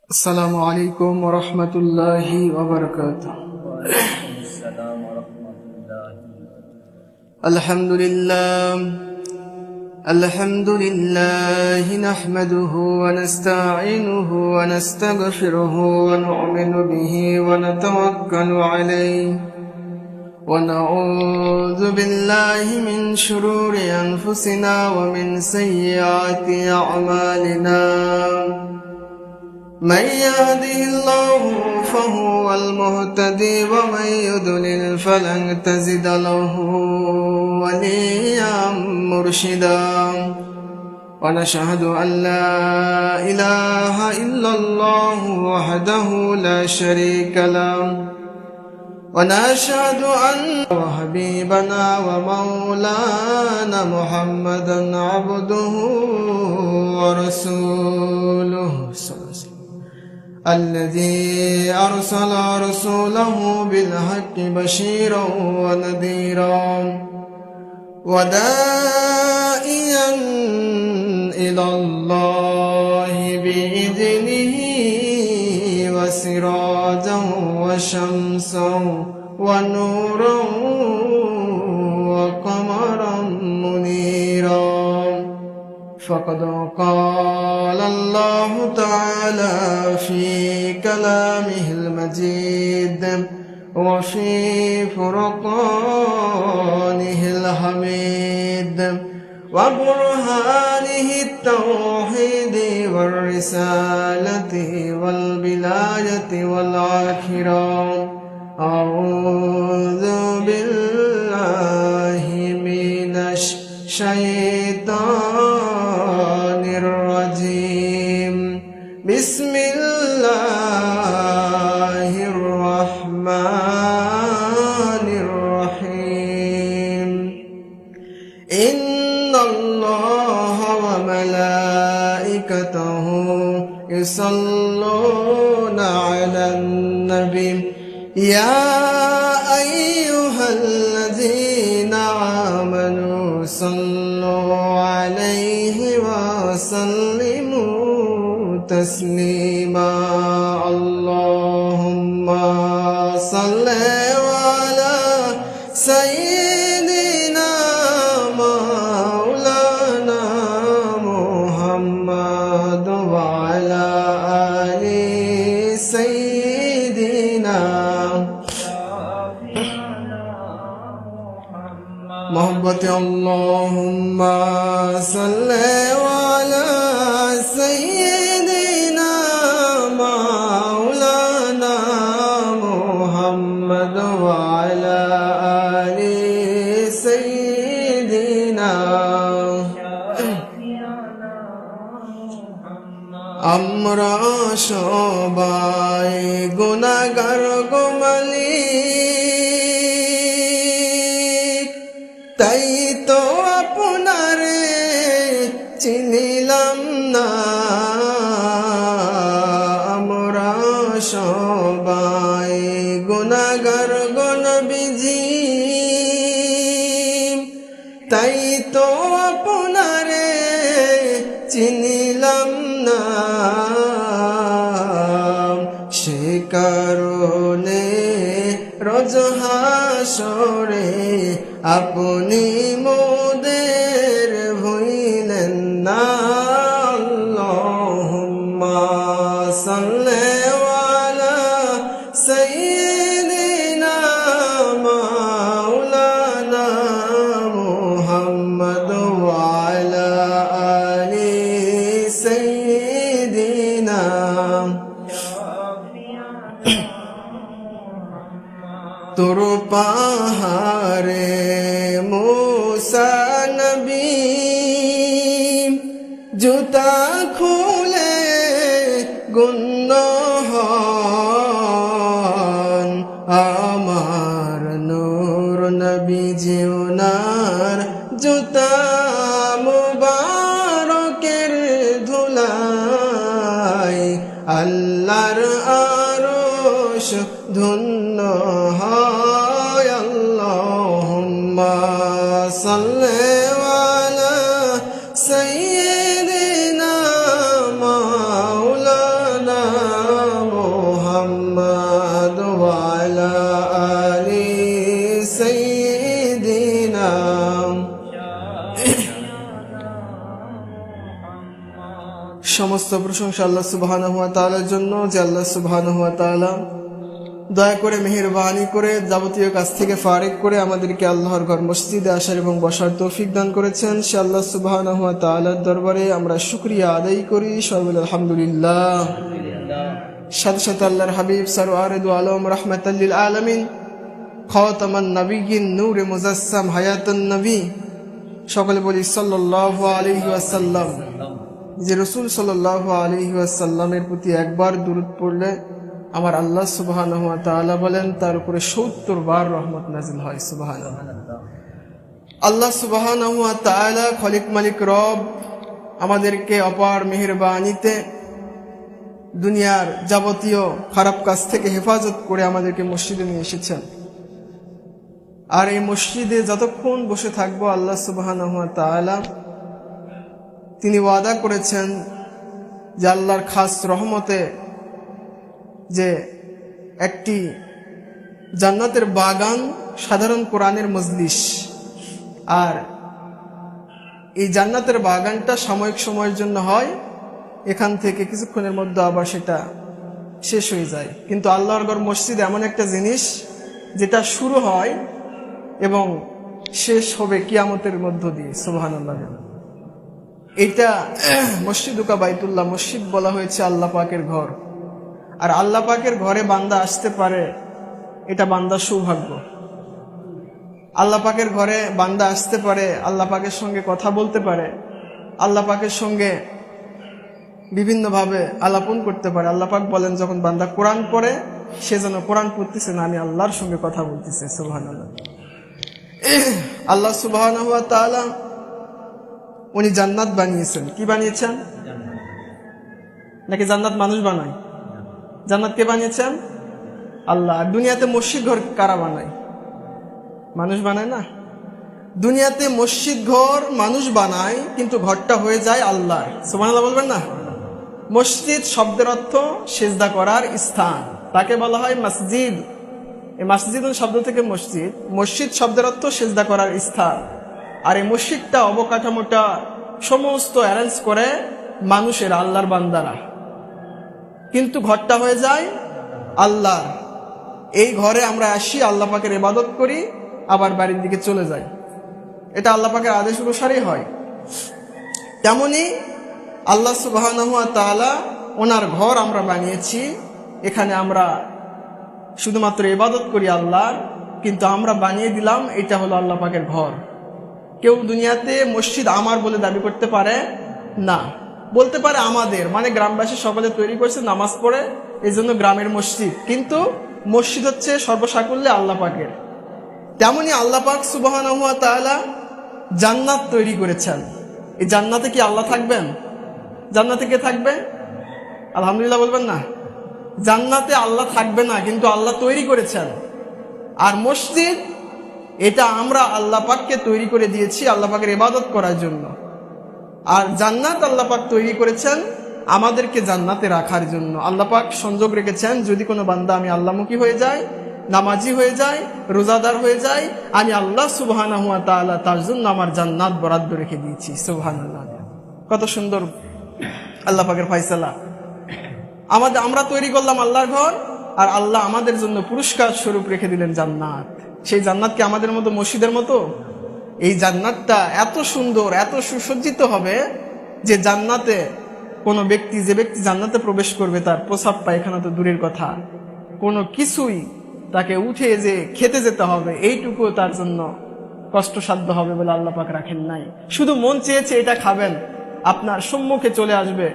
السلام عليكم ورحمة الله وبركاته. السلام ورحمة الله. الحمد لله نحمده ونستعينه ونستغفره ونؤمن به ونتوكل عليه ونعوذ بالله من شرور أنفسنا ومن سيئات أعمالنا. من يهده الله فهو المهتدي ومن يضلل فلن تجد له وليا مرشدا. ونشهد أن لا إله إلا الله وحده لا شريك له ونشهد أن حبيبنا ومولانا محمدا عبده ورسوله الذي أرسل رسوله بالحق بشيرا ونذيرا وداعيا إلى الله بإذنه وسراجا وشمسا ونورا وقمرا منيرا. فقد قال الله تعالى في كلامه المجيد وفي فرقانه الحميد وبرهانه التوحيد والرسالة والبلاية والآخرة. أعوذ بالله من الشيطان الرجيم. بسم الله الرحمن الرحيم. إن الله وملائكته يصلون على النبي يا أيها الذين آمنوا صلوا عليه وسلموا تسليما. اللهم صل على سيدنا مولانا محمد وعلى آل سيدنا محبت. اللهم صل على سيدنا مولانا محمد وعلى آل سيدنا. আমরা সবাই গুনাহগার গো মালিক, তাই তো আপনারে চিনিলাম না। আমরা সবাই গুনাহগার গো নবীজি, তাই তো আপনারে চিনিলাম না। সে কারণে রোজ হাসরে আপনি মোদের ভুলিলেন না। আল্লাহুম্মা সাল্লি আলা সাইয়্যিদিনা মাওলানা মুহাম্মদ ওয়া আলা আলি সাইয়্যিদিনা। তোর পাহাড়ে মুসা নবী জুতা খুলে গুন্ন হন, আমার নূর নবী জিওনার জুতা মুবারকের ধুলায় আল্লাহর আরশ ধন্য হয়। আল্লাহুম্মা সাল্লি আলা সাইয়্যিদিনা মাওলানা সমস্ত প্রশংসা আল্লাহ সুবহানাহু ওয়া তাআলার জন্য, যে আল্লাহ সুবহানাহু ওয়া তাআলা দয়া করে মেহেরবানি করে যাবতীয় কাজ থেকে ফারিগ করে আমাদেরকে আল্লাহর ঘর মসজিদে আসার এবং বসার তৌফিক দান করেছেন। সে আল্লাহ সুবহানাহু ওয়া তাআলার দরবারে আমরা শুকরিয়া আদায় করি, সবাই আলহামদুলিল্লাহ। সাথে সাথে আল্লাহর হাবিব সরওয়ারে দু আলম রাহমাতাল লিল আলামিন, খাতামান নবিয়্যিন, নূরে মুজাসসাম, হায়াতুন নবী, সকলে বলি সাল্লাল্লাহু আলাইহি ওয়াসাল্লাম। যে রাসূল সাল্লাল্লাহু আলাইহি ওয়াসাল্লামের প্রতি একবার দুরূদ পড়লে আমার আল্লাহ সুবহানাহু ওয়া তাআলা বলেন তার উপরে ৭০ বার রহমত নাজিল হয়। সুবহানাল্লাহ। আল্লাহ সুবহানাহু ওয়া তাআলা খলিক মালিক রব আমাদেরকে অপার মেহেরবানিতে দুনিয়ার যাবতীয় খারাপ কাজ থেকে হেফাজত করে আমাদেরকে মসজিদে নিয়ে এসেছেন। আর এই মসজিদে যতক্ষণ বসে থাকবো আল্লাহ সুবহানাহু ওয়া তাআলা তিনি ওয়াদা করেছেন যে আল্লাহর খাস রহমতে যে একটি জান্নাতের বাগান, সাধারণ কোরআনের মজলিস, আর এই জান্নাতের বাগানটা সাময়িক সময়ের জন্য হয়, এখান থেকে কিছুক্ষণের মধ্যে আবার সেটা শেষ হয়ে যায়। কিন্তু আল্লাহর ঘর মসজিদ এমন একটা জিনিস যেটা শুরু হয় এবং শেষ হবে কিয়ামতের মধ্য দিয়ে। সুবহানাল্লাহ। এইটা মসজিদুকা বাইতুল্লাহ, মসজিদ বলা হয়েছে আল্লাহ পাকের ঘর। আর আল্লাহ পাকের ঘরে বান্দা আসতে পারে, এটা বান্দার সৌভাগ্য। আল্লাহ পাকের ঘরে বান্দা আসতে পারে, আল্লাহ পাকের সঙ্গে কথা বলতে পারে, আল্লাহ পাকের সঙ্গে বিভিন্নভাবে আলাপন করতে পারে। আল্লাহ পাক বলেন যখন বান্দা কোরআন পড়ে সে যেন কোরআন পড়তেছে না, আমি আল্লাহর সঙ্গে কথা বলতেছে। সুবহানাল্লাহ। আল্লাহ সুবহানাহু ওয়া তাআলা উনি জান্নাত বানিয়েছেন। কি বানিয়েছেন? নাকি জান্নাত মানুষ বানায়? জান্নাত কে বানিয়েছেন? আল্লাহ। আর দুনিয়াতে মসজিদ ঘর কারা বানায়? মানুষ বানায় না। দুনিয়াতে মসজিদ ঘর মানুষ বানায়, কিন্তু ঘরটা হয়ে যায় আল্লাহর। সুবহানাল্লাহ বলবেন না? মসজিদ শব্দের অর্থ সিজদা করার স্থান, তাকে বলা হয় মসজিদ। এই মসজিদ শব্দ থেকে মসজিদ, মসজিদ শব্দের অর্থ সিজদা করার স্থান। আর এই মসজিদটা অবকাঠামোটা সমস্ত অ্যারেঞ্জ করে মানুষের, আল্লাহর বান্দারা, কিন্তু ঘরটা হয়ে যায় আল্লাহ। এই ঘরে আমরা আসি, আল্লাহ পাকের ইবাদত করি, আবার বাড়ির দিকে চলে যাই। এটা আল্লাহ পাকের আদেশ অনুসারেই হয়। তেমনি আল্লাহ সুবহানাহু ওয়া তাআলা ওনার ঘর আমরা বানিয়েছি, এখানে আমরা শুধুমাত্র ইবাদত করি আল্লাহর, কিন্তু আমরা বানিয়ে দিলাম এটা হলো আল্লাহ পাকের ঘর। কেউ দুনিয়াতে মসজিদ আমার বলে দাবি করতে পারে না। বলতে পারে আমাদের, মানে গ্রামবাসী সকলে তৈরি করছে, নামাজ পড়ে, এই জন্য গ্রামের মসজিদ, কিন্তু মসজিদ হচ্ছে সর্বসাকুল্যে আল্লাহ পাকের। তেমনি আল্লাহ পাক সুবহানাহু ওয়া তাআলা জান্নাত তৈরি করেছেন। এই জান্নাতে কি আল্লাহ থাকবেন? জান্নাতে কে থাকবে? আলহামদুলিল্লাহ বলবেন না? জান্নাতে আল্লাহ থাকবে না, কিন্তু আল্লাহ তৈরি করেছেন। আর মসজিদ এটা আমরা আল্লাহ পাককে তৈরি করে দিয়েছি আল্লাহ পাকের ইবাদত করার জন্য। আর জান্নাত আল্লাহ পাক তৈরি করেছেন আমাদেরকে জান্নাতে রাখার জন্য। আল্লাহ পাক সংযোগ রেখেছেন, যদি কোনো বান্দা আমি আল্লাহমুখী হয়ে যায়, নামাজি হয়ে যায়, রোজাদার হয়ে যায়, আমি আল্লাহ সুবহানাহু ওয়া তাআলা তার জন্য আমার জান্নাত বরাদ্দ রেখে দিয়েছি। সুবহানাল্লাহ। কত সুন্দর আল্লাহ পাকের ফয়সালা। আমরা তৈরি করলাম আল্লাহর ঘর, আর আল্লাহ আমাদের জন্য পুরস্কার স্বরূপ রেখে দিলেন জান্নাত। সেই জান্নাত কি আমাদের মতো মসজিদের মতো? এই জান্নাতটা এত সুন্দর, এত সুসজ্জিত হবে যে জান্নাতে কোনো ব্যক্তি, যে ব্যক্তি জান্নাতে প্রবেশ করবে, তার প্রসাব পায়খানা তো দূরের কথা, কোনো কিছুই তাকে উঠে যে খেতে যেতে হবে এইটুকু তার জন্য কষ্টসাধ্য হবে বলে আল্লাহ পাক রাখেন নাই। শুধু মন চেয়েছে এটা খাবেন, আপনার সম্মুখে চলে আসবে,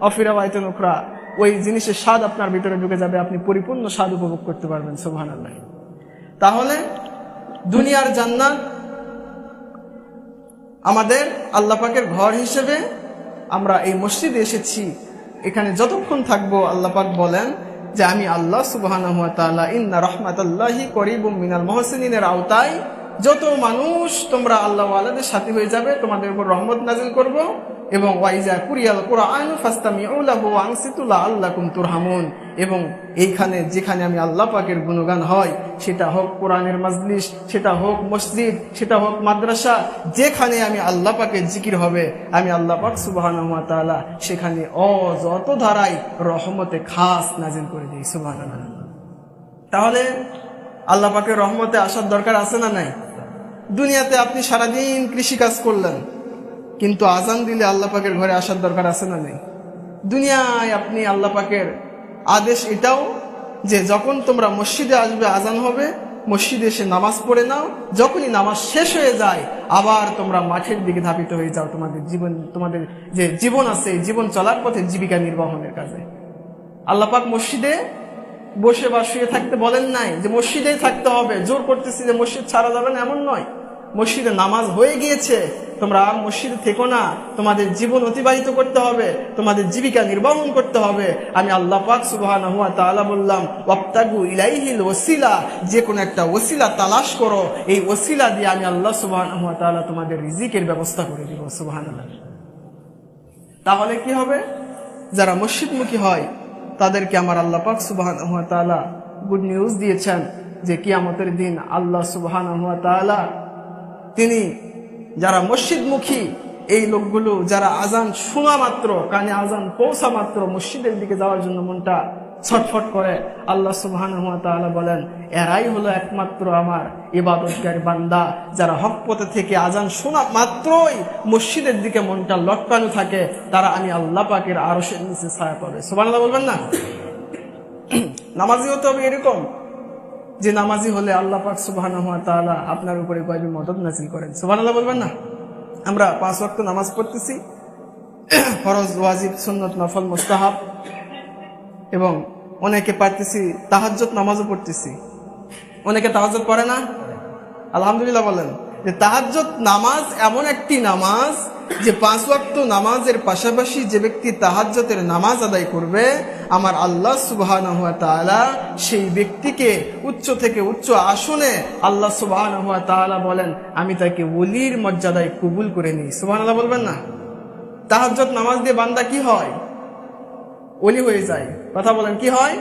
অফিরা বাইতুন উখরা, ওই জিনিসের স্বাদ আপনার ভিতরে ঢুকে যাবে, আপনি পরিপূর্ণ স্বাদ উপভোগ করতে পারবেন। সুবহানাল্লাহ। তাহলে দুনিয়ার জান্নাত আমাদের আল্লাহ পাকের ঘর হিসেবে আমরা এই মসজিদে এসেছি। এখানে যতক্ষণ থাকবো আল্লাহ পাক বলেন যে আমি আল্লাহ সুবহানাহু ওয়া তাআলা ইন্না রাহমাতাল্লাহি করিবুম মিনাল মুহসিনিনের আওতায় যত মানুষ তোমরা আল্লাহ ওয়ালাদের সাথী হয়ে যাবে, তোমাদের উপর রহমত নাজিল করব এবং ওয়াইজা কুরিয়াল কুরআন ফাসতামিউ লাহু ওয়া আনসিতু লাআল্লাকুম তুরহামুন। এবং এইখানে যেখানে আমি আল্লাহ পাকের গুণগান হয়, সেটা হোক কোরআনের মাজলিস, সেটা হোক মসজিদ, সেটা হোক মাদ্রাসা, যেখানে আমি আল্লাহ পাকের জিকির হবে, আমি আল্লাহ পাক সুবহানাহু ওয়া তাআলা সেখানে অযত ধারায় রহমতে খাস নাজিল করে দিই। সুবহানাল্লাহ। তাহলে আল্লাহ পাকের রহমতে আসার দরকার আছে না নাই? দুনিয়াতে আপনি সারাদিন কৃষিকাজ করলেন, কিন্তু আজান দিলে আল্লাহ পাকের ঘরে আসার দরকার আছে না নেই? দুনিয়ায় আপনি আল্লাহ পাকের আদেশ এটাও যে যখন তোমরা মসজিদে আসবে, আজান হবে, মসজিদে এসে নামাজ পড়ে নাও, যখনই নামাজ শেষ হয়ে যায় আবার তোমরা মাঠের দিকে ধাবিত হয়ে যাও তোমাদের যে জীবন আছে, জীবন চলার পথে জীবিকা নির্বাহনের কাজে। আল্লাহ পাক মসজিদে বসে বা শুয়ে থাকতে বলেন নাই যে মসজিদেই থাকতে হবে, জোর করতেছি যে মসজিদ ছাড়া যাবে না, এমন নয়। মসজিদে নামাজ হয়ে গিয়েছে, তোমরা মসজিদে থেকো না, তোমাদের জীবন অতিবাহিত করতে হবে, তোমাদের জীবিকা নির্বাহন করতে হবে। আমি আল্লাহ পাক সুবহানাহু ওয়া তাআলা বললাম ওয়াবতাগু ইলাইহিল ওয়াসিলা, যে কোনো একটা ওসিলা তালাশ করো, এই ওসিলা দিয়ে আমি আল্লাহ সুবহানাহু ওয়া তাআলা তোমাদের রিজিকের ব্যবস্থা করে দিব। সুবহানাল্লাহ। তাহলে কি হবে? যারা মসজিদমুখী হয় তাদেরকে আমার আল্লাহ পাক সুবহানাহু ওয়া তাআলা গুড নিউজ দিয়েছেন যে কিয়ামতের দিন আল্লাহ সুবহানাহু ওয়া তাআলা তিনি যারা মসজিদমুখী এই লোকগুলো যারা আজান শোনা মাত্র, কানে আজান পৌঁছা মাত্র মসজিদের দিকে যাওয়ার জন্য মনটা ছটফট করে, আল্লাহ সুবহানাহু ওয়া তাআলা বলেন এরাই হলো একমাত্র আমার ইবাদতকারী বান্দা, যারা হক পথে থেকে আজান শোনা মাত্রই মসজিদের দিকে মনটা লটকানো থাকে, তারা আমি আল্লাহ পাকের আরশের নিচে ছায়া পাবে। সুবহানাল্লাহ বলবেন না? নামাজি হতে হবে এরকম যে নামাজি হলে আল্লাহ পাক সুবহানাহু ওয়া তাআলা আপনার উপরে গয়বী মদদ নাযিল করেন। সুবহানাল্লাহ বলবেন না? আমরা 5 ওয়াক্ত নামাজ পড়তেছি, ফরজ, ওয়াজিব, সুন্নত, নফল, মুস্তাহাব, এবং অনেকে পারতেছি তাহাজ্জুদ নামাজও পড়তেছি। অনেকে তাহাজ্জুদ পড়ে না? আলহামদুলিল্লাহ বলেন যে তাহাজ্জুদ নামাজ এমন একটি নামাজ যে 5 ওয়াক্ত নামাজের পাশাপাশি যে ব্যক্তি তাহাজ্জুদের নামাজ আদায় করবে, আমার আল্লাহ সুবহানাহু ওয়া তাআলা সেই ব্যক্তিকে উচ্চ থেকে উচ্চ আসনে আল্লাহ সুবহানাহু ওয়া তাআলা বলেন আমি তাকে ওলির মর্যাদায় কবুল করে নিই। সুবহানাল্লাহ বলবেন না? তাহাজ্জুদ নামাজ দিয়ে বান্দা কি হয়? ওলি হয়ে যায়। কথা বলেন, কি হয়?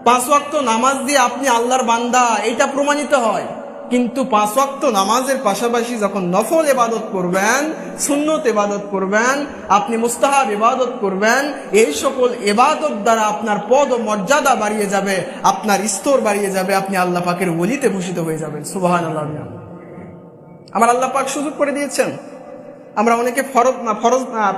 5 ওয়াক্ত নামাজ দিয়ে আপনি আল্লাহর বান্দা, এটা প্রমাণিত হয়। কিন্তু 5 ওয়াক্ত নামাজের পাশাপাশি যখন নফল ইবাদত করবেন, সুন্নত ইবাদত করবেন, আপনি মুস্তাহাব ইবাদত করবেন, এই সকল ইবাদত দ্বারা আপনার পদ ও মর্যাদা বাড়িয়ে যাবে, আপনার স্তর বাড়িয়ে যাবে, আপনি আল্লাহ পাকের ওলিতে ভূষিত হয়ে যাবেন। সুবহানাল্লাহ। আমার আল্লাহ পাক সুযোগ করে দিয়েছেন। আমরা অনেকে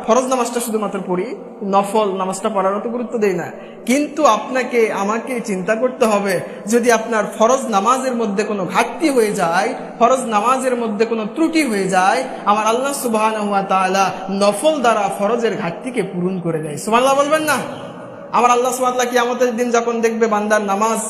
ফরজ নামাজটা শুধুমাত্র পড়ি, নফল নামাজটা পড়ার অত গুরুত্ব দেই না। কিন্তু আপনাকে আমাকে চিন্তা করতে হবে, যদি আপনার ফরজ নামাজের মধ্যে কোনো ঘাটতি হয়ে যায়, ফরজ নামাজের মধ্যে কোনো ত্রুটি হয়ে যায়, আমার আল্লাহ সুবহানাহু ওয়া তাআলা নফল দ্বারা ফরজের ঘাটতিকে পূরণ করে দেয়। সুবহানাল্লাহ বলবেন না? আমার আল্লাহ সুবহানাহু ওয়া তাআলা কিয়ামতের দিন যখন দেখবে বান্দার নামাজ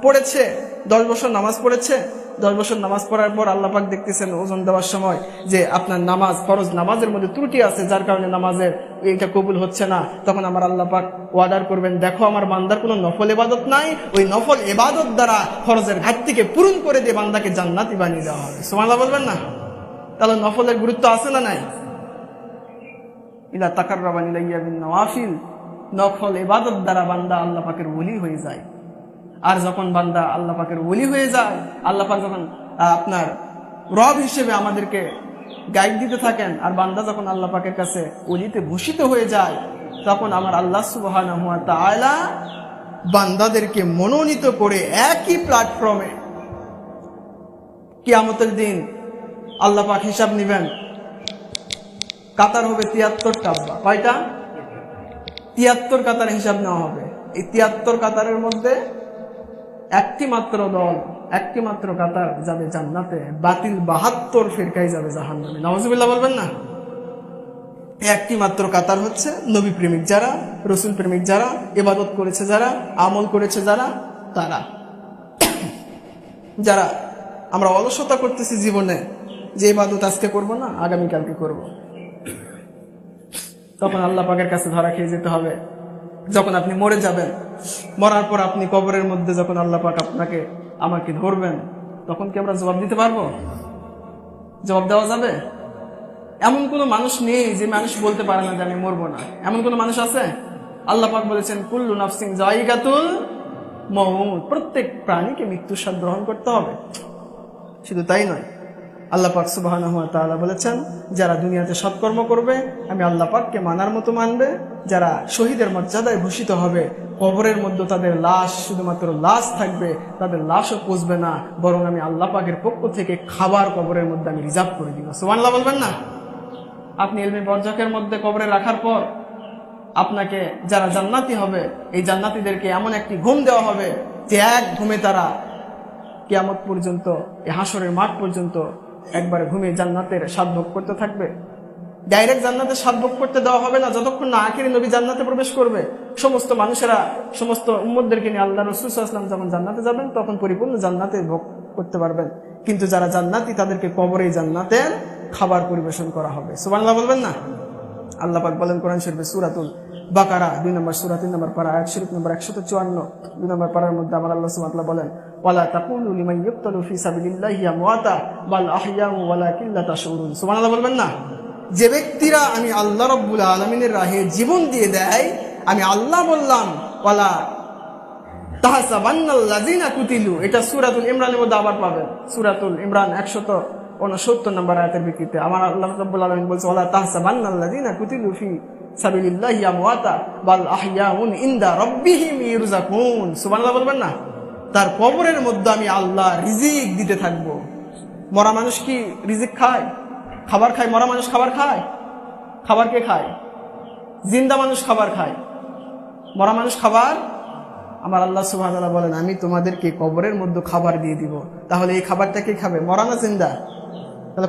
পড়েছে, 10 বছর নামাজ পড়েছে, 10 বছর নামাজ পড়ার পর আল্লাহ পাক দেখতেছেন ওজন দেওয়ার সময় যে আপনার নামাজ, ফরজ নামাজের মধ্যে ত্রুটি আছে, যার কারণে নামাজের এইটা কবুল হচ্ছে না, তখন আমার আল্লাহ পাক ওয়াদার করবেন, দেখো আমার বান্দার কোনো নফল ইবাদত নাই, ওই নফল ইবাদত দ্বারা ফরজের ঘাটতিকে পূরণ করে দিয়ে বান্দাকে জান্নাতি বানিয়ে দেওয়া হবে। সুবহানাল্লাহ বলবেন না? তাহলে নফলের গুরুত্ব আছে না নাই? ইলা তাকাররাবা ইলাইয়া বিন নওয়াফিল, নফল ইবাদত দ্বারা বান্দা আল্লাহ পাকের ওলি হয়ে যায়। আর যখন বান্দা আল্লাহ পাকের ওলি হয়ে যায়, আল্লাহ পাক যখন আপনার রব হিসেবে আমাদেরকে গাইড দিতে থাকেন, আর বান্দা যখন আল্লাহ পাকের কাছে ওলিতে ভূষিত হয়ে যায়, তখন আমার আল্লাহ সুবহানাহু ওয়া তাআলা বান্দাদেরকে মনোনীত করে একই প্ল্যাটফর্মে কিয়ামতের দিন আল্লাহ পাক হিসাব নেবেন। কাতার হবে 73টা। কয়টা? 73 কাতার হিসাব নেওয়া হবে। এই 73 কাতারের মধ্যে একটি মাত্র দল, একটি মাত্র কাতার যাবে জান্নাতে, বাতিল 72 ফিরকায় যাবে জাহান্নামে। নাউজুবিল্লাহ বলবেন না? একটি মাত্র কাতার হচ্ছে নবী প্রেমিক যারা, রসুল প্রেমিক যারা, ইবাদত করেছে যারা, আমল করেছে যারা, তারা। যারা আমরা অলসতা করতেছি জীবনে, যে ইবাদত আজকে করব না, আগামীকালকে করব, তখন আল্লাহ পাকের কাছে ধরা খেয়ে যেতে হবে। যখন আপনি মরে যাবেন, মরার পর আপনি কবরের মধ্যে যখন আল্লাহ পাক আপনাকে আমাকে ধরবেন, তখন কি আমরা জবাব দিতে পারবো? জবাব দেওয়া যাবে? এমন কোনো মানুষ নেই যে মানুষ বলতে পারে না যে আমি মরবো না। এমন কোনো মানুষ আছে? আল্লাহ পাক বলেছেন কুল্লু নাফসিন যায়িকাতুল মউত, প্রত্যেক প্রাণীকে মৃত্যুর স্বাদ গ্রহণ করতে হবে। শুধু তাই নয়, আল্লাহ পাক সুবহানাহু ওয়া তাআলা বলেছেন যারা দুনিয়াতে সৎকর্ম করবে আমি আল্লাহ পাককে মানার মতো মানবে, যারা শহীদের মর্যাদায় ভূষিত হবে, কবরের মধ্যে তাদের লাশ শুধুমাত্র লাশ থাকবে, তাদের লাশও পুষবে না, বরং আমি আল্লাহ পাকের পক্ষ থেকে খাবার কবরের মধ্যে আমি রিজার্ভ করে দিব। সুবহানাল্লাহ বলবেন না? আপনি ইলমি বরজাকের মধ্যে কবরে রাখার পর আপনাকে যারা জান্নাতি হবে এই জান্নাতীদেরকে এমন একটি ঘুম দেওয়া হবে যে এক ঘুমে তারা কিয়ামত পর্যন্ত, এই হাসরের মাঠ পর্যন্ত একবার ঘুমিয়ে জান্নাতের স্বাদ ভোগ করতে থাকবে। ডাইরেক্ট জান্নাতের স্বাদ ভোগ করতে দেওয়া হবে না যতক্ষণ না আখিরি নবী জান্নাতে প্রবেশ করবে। সমস্ত মানুষেরা সমস্ত উম্মতদেরকে নিয়ে আল্লাহ রাসূল সাল্লাল্লাহু আলাইহি ওয়াসাল্লাম যখন জান্নাতে যাবেন তখন পরিপূর্ণ জান্নাতে ভোগ করতে পারবেন। কিন্তু যারা জান্নাতি তাদেরকে কবরে জান্নাতের খাবার পরিবেশন করা হবে। সুবহানাল্লাহ বলবেন না? আল্লাহ পাক বলেন কোরআন শরীফে সূরাতুল বাকারা 2 নম্বর সূরা 3 নম্বর পারা আয়াত শরীফ নম্বর 154 2 নম্বর পারার মধ্যে আমার আল্লাহ সুবহানাহু ওয়া তাআলা বলেন ওয়ালা তাকুলু লিমান ইউক্তালু ফি সাবিলিল্লাহি আমওয়াতা বাল আহইয়াউ ওয়ালাকিন লা তাশউরুন। সুবহানাল্লাহ বলবেন না? যে ব্যক্তিরা আমি আল্লাহ রাব্বুল আলামিনের রাহে জীবন দিয়ে দেয়, আমি আল্লাহ বললাম ওয়ালা তাহসাবান্নাল্লাযিনা কুতিলু, এটা সূরাতুল ইমরানের মধ্যে আবার পাবেন। সূরাতুল ইমরান 169 নম্বর আয়াতের ভিত্তিতে আমার আল্লাহ রাব্বুল আলামিন বলছে ওয়ালা তাহসাবান্নাল্লাযিনা কুতিলু ফি সাবিলিল্লাহি আমওয়াতা বাল আহইয়াউন ইনদা রাব্বিহিম ইরযাকুন। সুবহানাল্লাহ বলবেন না? তার কবরের মধ্যে আমি আল্লাহ রিজিক দিতে থাকবো। মরা মানুষ কি রিজিক খায়? খাবার খায়? মরা মানুষ খাবার খায়? খাবার কে খায়? জিন্দা মানুষ খাবার খায়, মরা মানুষ খাবার। আমার আল্লাহ সুবহানাহু ওয়া তাআলা বলেন আমি তোমাদেরকে কবরের মধ্যে খাবার দিয়ে দিব। তাহলে এই খাবারটা কে খাবে? মরা না জিন্দা? তাহলে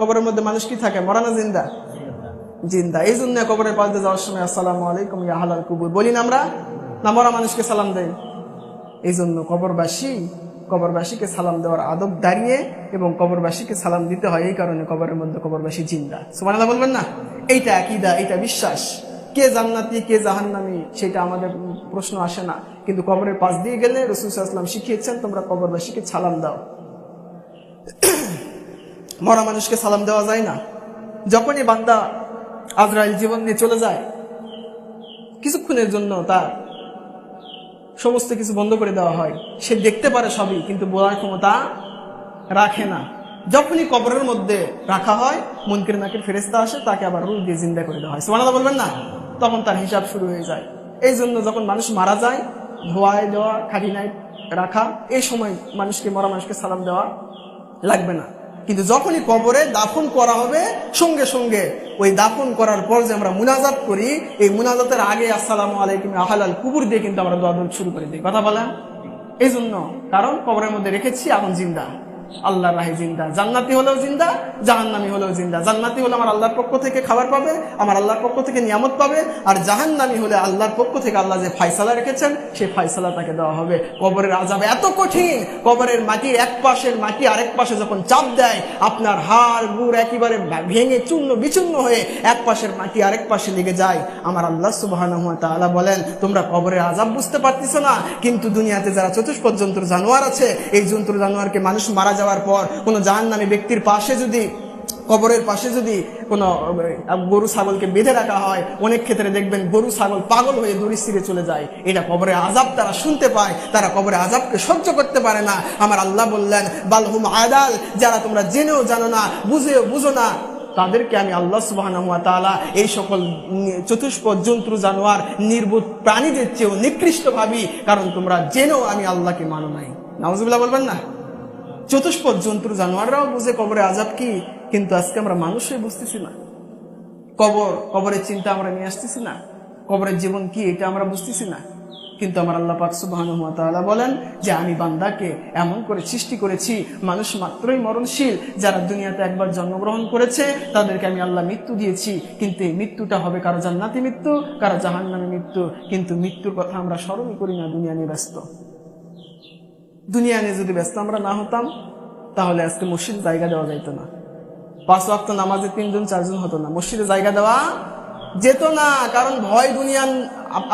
কবরের মধ্যে মানুষ কি থাকে? মরা না জিন্দা? জিন্দা। এই জন্য কবরের পাশ দিয়ে যাওয়ার সময় আসসালামু আলাইকুম ইয়া আহলাল কুবুর বলি না আমরা? না মরা মানুষকে সালাম দেই? এই জন্য কবরবাসীকে সালাম দেওয়ার আদব দাঁড়িয়ে এবং কবরবাসীকে সালাম দিতে হয়। এই কারণে কবরের মধ্যে কবরবাসী জিন্দা। সুবহানাল্লাহ বলবেন না? এইটা আকীদা, এইটা বিশ্বাস। কে জান্নাতি কে জাহান্নামী সেটা আমাদের প্রশ্ন আসে না, কিন্তু কবরের পাশ দিয়ে গেলে রাসূল সাল্লাল্লাহু আলাইহি ওয়াসাল্লাম শিখিয়েছেন তোমরা কবরবাসীকে সালাম দাও। মরা মানুষকে সালাম দেওয়া যায় না। যখনই বান্দা আজরাইল জীবন নিয়ে চলে যায় কিছুক্ষণের জন্য তার সমস্ত কিছু বন্ধ করে দেওয়া হয়। সে দেখতে পারে সবই, কিন্তু বলার ক্ষমতা রাখে না। যখনই কবরের মধ্যে রাখা হয় মুনকির নাকির ফেরেশতা আসে, তাকে আবার রূহ দিয়ে জিন্দা করে দেওয়া হয়। সুবহানাল্লাহ বলবেন না? তখন তার হিসাব শুরু হয়ে যায়। এই জন্য যখন মানুষ মারা যায় ধোয়ায় দেওয়া, খাটিনায় রাখা, এই সময় মরা মানুষকে সালাম দেওয়া লাগবে না। কিন্তু যখনই কবরে দাফন করা হবে সঙ্গে সঙ্গে ওই দাফন করার পর যে আমরা মুনাজাত করি, এই মুনাজাতের আগে আসসালামু আলাইকুম ইয়া আহলাল কুবুর দিয়ে কিন্তু আমরা দোয়া শুরু করে দিই। কথা বলেন? এই জন্য, কারণ কবরের মধ্যে রেখেছি এখন জিন্দা, আল্লাহর রাহে জিন্দা। জান্নাতি হলেও জিন্দা, জাহান্নামী হলেও জিন্দা। জান্নাতি হলে আমার আল্লাহর পক্ষ থেকে খাবার পাবে, আমার আল্লাহর পক্ষ থেকে নিয়ামত পাবে, আর জাহান্নামী হলে আল্লাহর পক্ষ থেকে আল্লাহ যে ফায়সালা রেখেছেন সেই ফায়সালা তাকে দেওয়া হবে। কবরের আযাব এত কঠিন, কবরের মাটি এক পাশের মাটি আরেক পাশে যখন চাপ দেয় আপনার হাড় গুড় একেবারে ভেঙে চূর্ণ বিচূর্ণ হয়ে এক পাশের মাটি আরেক পাশে লেগে যায়। আমার আল্লাহ সুবহানাহু ওয়া তাআলা বলেন তোমরা কবরের আযাব বুঝতে পারতেছ না, কিন্তু দুনিয়াতে যারা চতুষ্পদ জন্তুর জানোয়ার আছে, এই জন্তুর জানোয়ারকে মানুষ মারা যাওয়ার পর কোনো জাহান্নামী ব্যক্তির পাশে যদি, কবরের পাশে যদি কোনো গরু ছাগলকে বেঁধে রাখা হয়, অনেক ক্ষেত্রে দেখবেন গরু ছাগল পাগল হয়ে দড়ি ছিঁড়ে চলে যায়। এটা কবরের আযাব তারা শুনতে পায়, তারা কবরের আযাবকে সহ্য করতে পারে না। আমার আল্লাহ বললেন বালহুম আদাল, যারা তোমরা জেনেও জানো না, বুঝেও বুঝো না, তাদেরকে আমি আল্লাহ সুবহানাহু ওয়া তাআলা এই সকল চতুষ্পদ জন্তু জানোয়ার নির্বোধ প্রাণীদের চেয়েও নিকৃষ্ট ভাবি, কারণ তোমরা জেনেও আমি আল্লাহকে মানো নাই। নাউজুবিল্লাহ বলবেন না? চতুষ্পদ জন্তু জানোয়াররাও বুঝে কবরের আযাব কি, কিন্তু আজকে আমরা মানুষই বুঝতেছি না। কবরের চিন্তা আমরা নিয়ে আসতেছি না, কবরের জীবন কি এটা আমরা বুঝতেছি না। কিন্তু আমার আল্লাহ পাক সুবহানাহু ওয়া তাআলা বলেন যে আমি বান্দাকে এমন করে সৃষ্টি করেছি, মানুষ মাত্রই মরণশীল। যারা দুনিয়াতে একবার জন্মগ্রহণ করেছে তাদেরকে আমি আল্লাহ মৃত্যু দিয়েছি, কিন্তু এই মৃত্যুটা হবে কারো জান্নাতি মৃত্যু, কারো জাহান্নামী মৃত্যু। কিন্তু মৃত্যুর কথা আমরা স্মরণই করি না, দুনিয়া নিয়ে ব্যস্ত। দুনিয়া নিয়ে যদি ব্যস্ত আমরা না হতাম তাহলে আজকে মসজিদে জায়গা দেওয়া যাইত না, 5 ওয়াক্ত নামাজে 3 জন 4 জন হতো না, মসজিদে জায়গা দেওয়া যেত না। কারণ ভয় দুনিয়ার,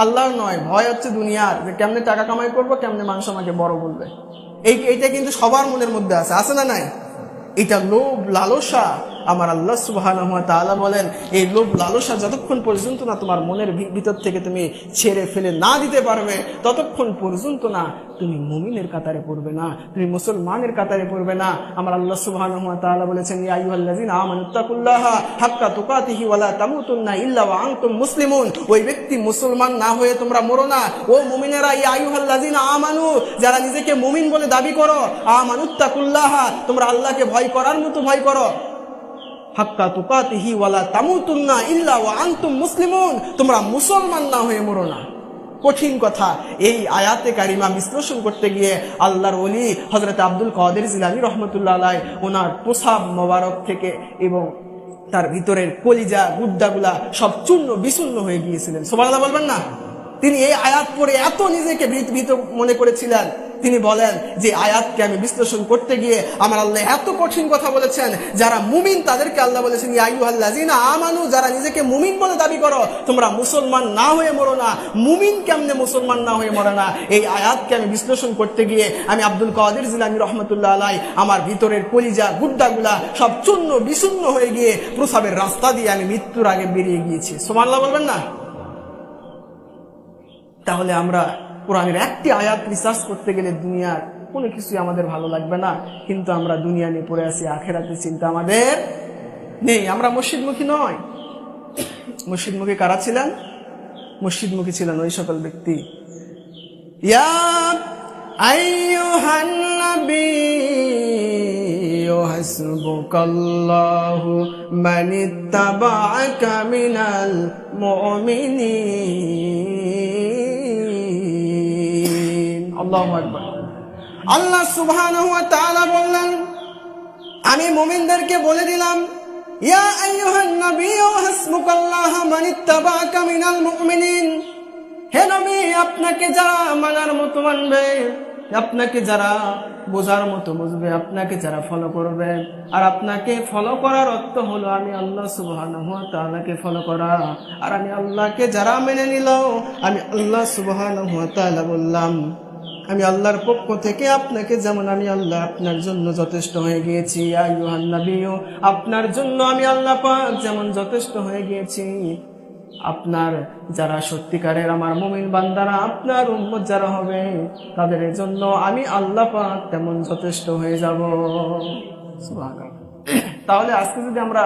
আল্লাহর নয়, ভয় হচ্ছে দুনিয়ার, যে কেমনে টাকা কামাই করবো, কেমনে মানুষ আমাকে বড় বলবে। এইটা কিন্তু সবার মনের মধ্যে আছে না নাই? এটা লোভ লালসা আমার আল্লাহ সুবহানাহু ওয়া তাআলা বলেন, এই লোভ লালসা যতক্ষণ পর্যন্ত না তোমার মনের ভিতর থেকে তুমি ছেড়ে ফেলে না দিতে পারবে, ততক্ষণ পর্যন্ত না তুমি মুমিনের কাতারে পড়বে না, তুমি মুসলমানের কাতারে পড়বে না। আমার আল্লাহ সুবহানাহু ওয়া তাআলা বলেছেন, ইয়া আইয়ুহাল্লাযীনা আমানুত্তাকুল্লাহা হাক্কা তুকাতিহি ওয়া লা তামুতুন্না ইল্লা ওয়া আনতুম মুসলিমুন। ওই ব্যক্তি মুসলমান না হয়ে তোমরা মরো না। ও মুমিনেরা, ইয়া আইয়ুহাল্লাযীনা আমানু, যারা নিজেকে মুমিন বলে দাবি করো, আমানুত্তাকুল্লাহা, তোমরা আল্লাহকে ভয় করার মতো ভয় করো। হাক্কা তুকাতিহি ওয়া লা তামুতুন্না ইল্লা ওয়া আনতুম মুসলিমুন, তোমরা মুসলমান না হয়ে মরো না। কঠিন কথা। এই আয়াতে কারিমা বিশ্লেষণ করতে গিয়ে আল্লাহর ওলি হযরত আব্দুল কাদের জিলানী রাহমাতুল্লাহ আলাইহি ওনার প্রসাব মোবারক থেকে এবং তার ভিতরের কলিজা গুড্ডাগুলা সব চূর্ণ বিচূর্ণ হয়ে গিয়েছিলেন। সুবহানাল্লাহ বলবেন না? তিনি এই আয়াত পড়ে এত নিজেকে ভীত মনে করেছিলেন। তিনি বলেন যে আয়াতকে আমি বিশ্লেষণ করতে গিয়ে আমার আল্লাহ এত কঠিন কথা বলেছেন। যারা মুমিন তাদেরকে আল্লাহ বলেছেন, ইয়া আইয়ুহাল্লাযীনা আমানু, যারা নিজেকে মুমিন বলে দাবি করো, তোমরা মুসলমান না হয়ে মরো না। মুমিন কেমনে মুসলমান না হয়ে মরে না? এই আয়াতকে আমি বিশ্লেষণ করতে গিয়ে আমি আব্দুল কাদের জিলানী রাহমাতুল্লাহ আলাইহি আমার ভিতরের কলিজা গুড্ডাগুলা সব চূর্ণ বিচূর্ণ হয়ে গিয়ে প্রসাবের রাস্তা দিয়ে আমি মৃত্যুর আগে বেরিয়ে গিয়েছি। সুবহানাল্লাহ বলবেন না? তাহলে আমরা কোরআনের একটি আয়াত রিসার্চ করতে গেলে দুনিয়ার কোনো কিছুই আমাদের ভালো লাগবে না, কিন্তু আমরা দুনিয়া নিয়ে পড়ে আছি, আখেরাতের চিন্তা আমাদের নেই। আমরা মসজিদমুখী নয়। মসজিদমুখী কারা ছিলেন? মসজিদমুখী ছিলেন ওই সকল ব্যক্তি, ইয়া আইয়ুহান নাবিয়্যু হাসবুকাল্লাহু মানিত্তাবা'আকা মিনাল মুমিনিন। আল্লাহু আকবার। আল্লাহ সুবহানাহু ওয়া তাআলা বললেন, আমি মুমিনদেরকে বলে দিলাম, ইয়া আইয়ুহান নাবিয়্যু হাসবুকাল্লাহু মানিত্তাবা'আকা মিনাল মুমিনিন। হে নবী, আপনাকে যারা মানার মতো মানবে, আপনাকে যারা বোঝার মতো বুঝবে, আপনাকে যারা ফলো করবে, আর আপনাকে ফলো করার অর্থ হলো আমি আল্লাহ সুবহানাহু ওয়া তাআলাকে ফলো করা। আর আমি আল্লাহকে যারা মেনে নিল, আমি আল্লাহ সুবহানাহু ওয়া তাআলা বললাম, আমি আল্লাহর পক্ষ থেকে আপনাকে যেমন আমি আল্লাহ আপনার জন্য যথেষ্ট হয়ে গিয়েছি, ইয়া আইয়ুহান নাবিয়্যু, আপনার জন্য আমি আল্লাহ পাক যেমন যথেষ্ট হয়ে গিয়েছি, আপনার যারা সত্যিকারের আমার মুমিন বান্দারা, আপনার উম্মত যারা হবে, তাদের জন্য আমি আল্লাহ পাক তেমন যথেষ্ট হয়ে যাব। সুবহানাল্লাহ। তাহলে আজকে যদি আমরা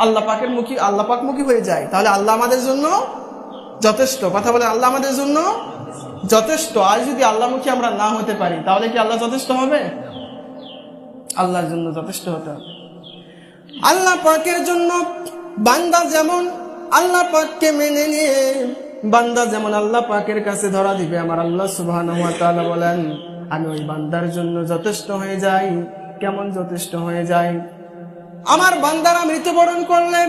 আল্লাহ পাকের মুখী, আল্লাহ পাক মুখী হয়ে যাই, তাহলে আল্লাহ আমাদের জন্য যথেষ্ট। কথা বলে, আল্লাহ আমাদের জন্য যথেষ্ট। আর যদি আল্লাহমুখী আমরা না হতে পারি, তাহলে কি আল্লাহ যথেষ্ট হবে? আল্লাহর জন্য যথেষ্ট হতে হবে। আল্লাহ পাকের জন্য বান্দা যেমন আল্লাহ পাককে মেনে নিয়ে বান্দা যেমন আল্লাহ পাকের কাছে ধরা দিবে, আমার আল্লাহ সুবহানাহু ওয়া তাআলা বলেন, আমি ওই বান্দার জন্য যথেষ্ট হয়ে যাই। কেমন যথেষ্ট হয়ে যায়? আমার বান্দারা মৃত্যুবরণ করলে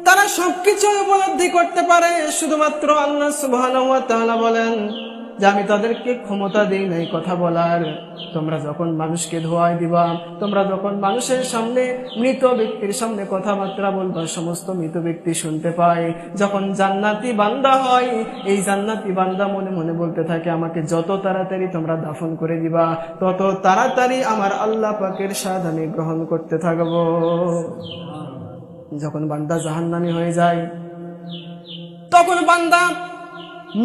তারা সবকিছু উপলব্ধি করতে পারে, শুধুমাত্র আল্লাহ সুবহানাহু ওয়া তাআলা বলেন যে আমি তাদেরকে ক্ষমতা দেই নাই কথা বলার। তোমরা যখন মানুষকে ধোঁয়ায় দিবা, তোমরা যখন মানুষের সামনে মৃত ব্যক্তির সামনে কথাবার্তা বলবা, সমস্ত মৃত ব্যক্তি শুনতে পায়। যখন জান্নাতি বান্দা হয়, এই জান্নাতি বান্দা মনে মনে বলতে থাকে, আমাকে যত তাড়াতাড়ি তোমরা দাফন করে দিবা, তত তাড়াতাড়ি আমার আল্লাহ পাকের স্বাদ আমি গ্রহণ করতে থাকবো। যখন বান্দা জাহান্নামী হয়ে যায়, তখন বান্দা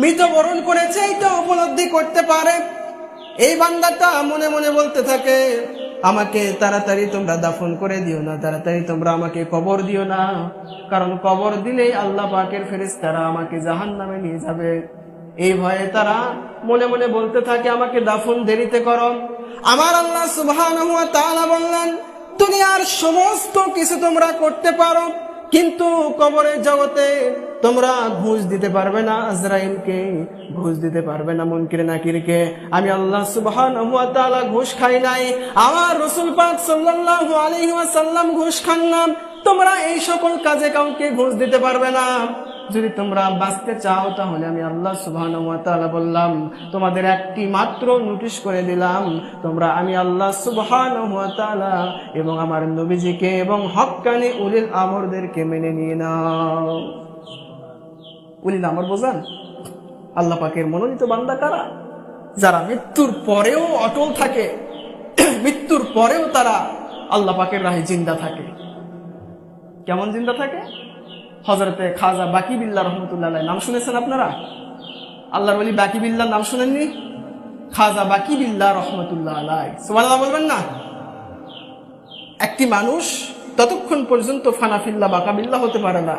মৃত্যুবরণ করেছে এটা উপলব্ধি করতে পারে। এই বান্দাটা মনে মনে বলতে থাকে, আমাকে তাড়াতাড়ি তোমরা দাফন করে দিও না, তাড়াতাড়ি তোমরা আমাকে কবর দিও না, কারণ কবর দিলেই আল্লাহ পাকের ফেরেশতারা আমাকে জাহান্নামে নিয়ে যাবে। এই ভয়ে তারা মনে মনে বলতে থাকে, আমাকে দাফন দেরিতে করো। আমার আল্লাহ সুবহানাহু ওয়া তাআলা বললেন, দুনিয়ার সমস্ত কিছু তোমরা করতে পারো, কিন্তু কবরের জগতে তোমরা ঘুষ দিতে পারবে না আজরাইলকে, ঘুষ দিতে পারবে না মুনকির নাকিরকে। আমি আল্লাহ সুবহানাহু ওয়া তাআলা ঘুষ খাই নাই, আমার রাসূল পাক সাল্লাল্লাহু আলাইহি ওয়াসাল্লাম ঘুষ খান না। তোমরা এই সকল কাজে কাউকে ঘুষ দিতে পারবে না। যদি তোমরা বাঁচতে চাও, তাহলে আমি আল্লাহ সুবহানাহু ওয়া তাআলা বললাম, তোমাদের একটি মাত্র নোটিশ করে দিলাম, তোমরা আমি আল্লাহ সুবহানাহু ওয়া তাআলা এবং আমার নবীজিকে এবং হক্কানি উলিল আমরদেরকে মেনে নিয়ে নাও। উলিল আমর বোঝেন? আল্লাহ পাকের মনোনীত বান্দা কারা? যারা মৃত্যুর পরেও অটল থাকে, মৃত্যুর পরেও তারা আল্লাহ পাকের রাহে জিন্দা থাকে। কেমন জিন্দা থাকে? হযরতে খাজা বাকি বিল্লাহ রহমতুল্লাহ আলাইহি নাম শুনেছেন আপনারা? আল্লাহর ওলি বাকি বিল্লাহ নাম শুনেননি? খাজা বাকি বিল্লাহ রহমতুল্লাহ আলাইহি, সুবহানাল্লাহ বলবেন না? একটি মানুষ ততক্ষণ পর্যন্ত ফানাফিল্লাহ বাকা বিল্লাহ হতে পারে না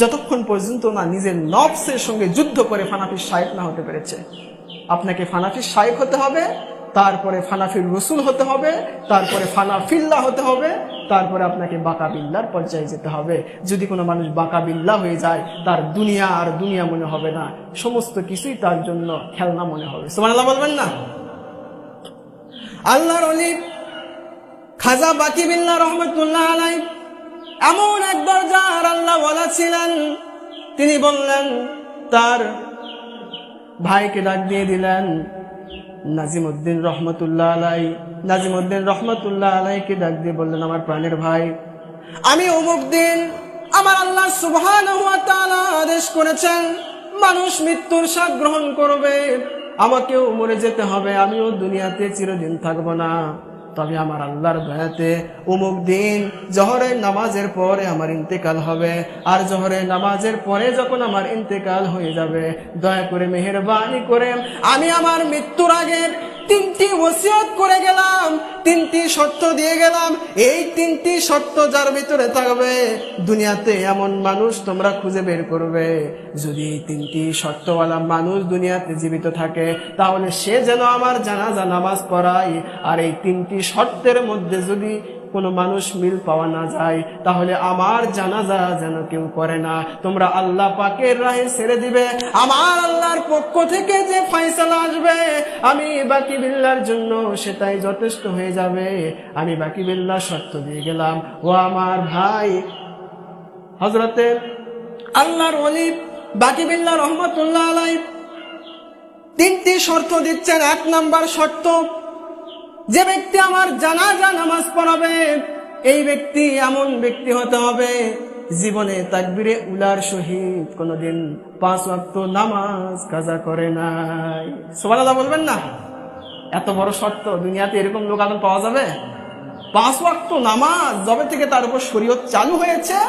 যতক্ষণ পর্যন্ত না নিজের নফসের সঙ্গে যুদ্ধ করে ফানাফির শায়েখ না হতে পেরেছে। আপনাকে ফানাফির শায়েখ হতে হবে, তারপরে ফানাফির রসুল হতে হবে, তারপরে ফানাফিল্লাহ হতে হবে, তারপরে আপনাকে বাকা বিল্লাহর পর্যায়ে যেতে হবে। যদি কোনো মানুষ বাকা বিল্লাহ হয়ে যায়, তার দুনিয়া আর দুনিয়া মনে হবে না, সমস্ত কিছুই তার জন্য খেলনা মনে হবে। সুবহানাল্লাহ বলবেন না? আল্লাহর ওলি খাজা বাকি বিল্লাহ রহমতুল্লাহ আলাইহি এমন এক দরজার আল্লাহ ওয়ালা ছিলেন। তিনি বললেন, তার ভাইকে ডাক দিয়ে দিলেন, নাজিমউদ্দিন রহমতুল্লাহ আলাইহি। নাজিমউদ্দিন রহমতুল্লাহ আলাইহিকে ডাক দিয়ে বললেন, আমার প্রাণের ভাই, আমি অমুক দিন আমার আল্লাহ সুবহানাহু ওয়া তাআলা আদেশ করেছেন মানুষ মৃত্যুর স্বাদ গ্রহণ করবে, আমাকেও মরে যেতে হবে, আমিও দুনিয়াতে চিরদিন থাকবো না। তবে আমার আল্লাহর দয়াতে অমুক দিন জোহরের নামাজের পরে আমার ইন্তেকাল হবে, আর জোহরের নামাজের পরে যখন আমার ইন্তেকাল হয়ে যাবে, দয়া করে মেহেরবানি করে আমি আমার মৃত্যুর আগের 3টি ওসিয়ত করে গেলাম, 3টি শর্ত দিয়ে গেলাম, এই 3টি শর্ত যার ভিতরে থাকবে দুনিয়াতে এমন মানুষ তোমরা খুঁজে বের করবে। যদি এই 3টি শর্তওয়ালা মানুষ দুনিয়াতে জীবিত থাকে, তাহলে সে যেন আমার জানাজা নামাজ পড়ায়। আর এই 3টি শর্তের মধ্যে যদি কোনো মানুষ মিল পাওয়া না যায়, তাহলে আমার জানাজা যেন কেউ করে না। তোমরা আল্লাহ পাকের রাহে ছেড়ে দিবে, আমার আল্লাহর পক্ষ থেকে যে ফয়সালা আসবে আমি বাকি বিল্লাহর জন্য সেটাই যথেষ্ট হয়ে যাবে। আমি বাকি বিল্লাহ শর্ত দিয়ে গেলাম। ও আমার ভাই, হযরতে আল্লাহর ওলি বাকি বিল্লাহ রহমতুল্লাহ আলাইহি 3টি শর্ত দিচ্ছেন। 1 নাম্বার শর্ত, যে ব্যক্তি আমার জানাজা নামাজ পড়াবে এই ব্যক্তি এমন ব্যক্তি হতে হবে জীবনে তাকবীরে উলার সহিত কোনদিন 5 ওয়াক্ত নামাজ কাজা করে নাই। সুবহানাল্লাহ বলবেন না? এত বড় শর্ত, দুনিয়াতে এরকম লোক এখন পাওয়া যাবে? 5 ওয়াক্ত নামাজ যবে থেকে তার উপর শরীয়ত চালু হয়েছে,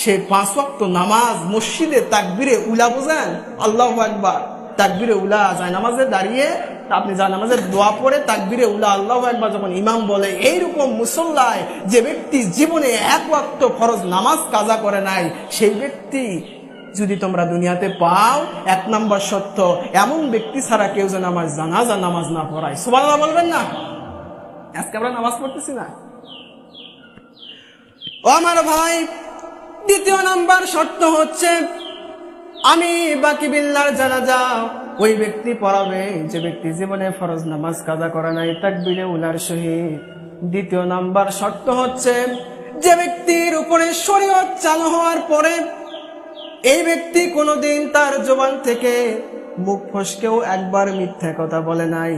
সে 5 ওয়াক্ত নামাজ মসজিদে তাকবীরে উলা, বোঝেন? আল্লাহু আকবার, তাকবীরে উলা, যায় নামাজে দাঁড়িয়ে আপনি যা নামাজের দোয়া পড়ে তাকবীরে উলা আল্লাহু আকবার যখন ইমাম বলে, এইরকম মুসল্লায় যে ব্যক্তি জীবনে 1 ওয়াক্ত ফরজ নামাজ কাজা করে নাই, সেই ব্যক্তি যদি তোমরা দুনিয়াতে পাও, 1 নম্বর সত্য, এমন ব্যক্তি ছাড়া কেউ যেন আমার জানাজা নামাজ না পড়ায়। সুবহানাল্লাহ বলবেন না? আজকে আমরা নামাজ পড়তেছি না। ও আমার ভাই, 2 নম্বর শর্ত হচ্ছে আমি বাকি বিল্লাহর জানাজা ওই ব্যক্তি পড়াবে যে ব্যক্তি জীবনে ফরজ নামাজ কাজা করে নাই তাকবীরে উলার সহিত। 2 নম্বর শর্ত হচ্ছে যে ব্যক্তির উপরে শরীয়ত চালু হওয়ার পরে এই ব্যক্তি কোনোদিন তার জবান থেকে মুখ ফসকেও একবার মিথ্যা কথা বলে নাই,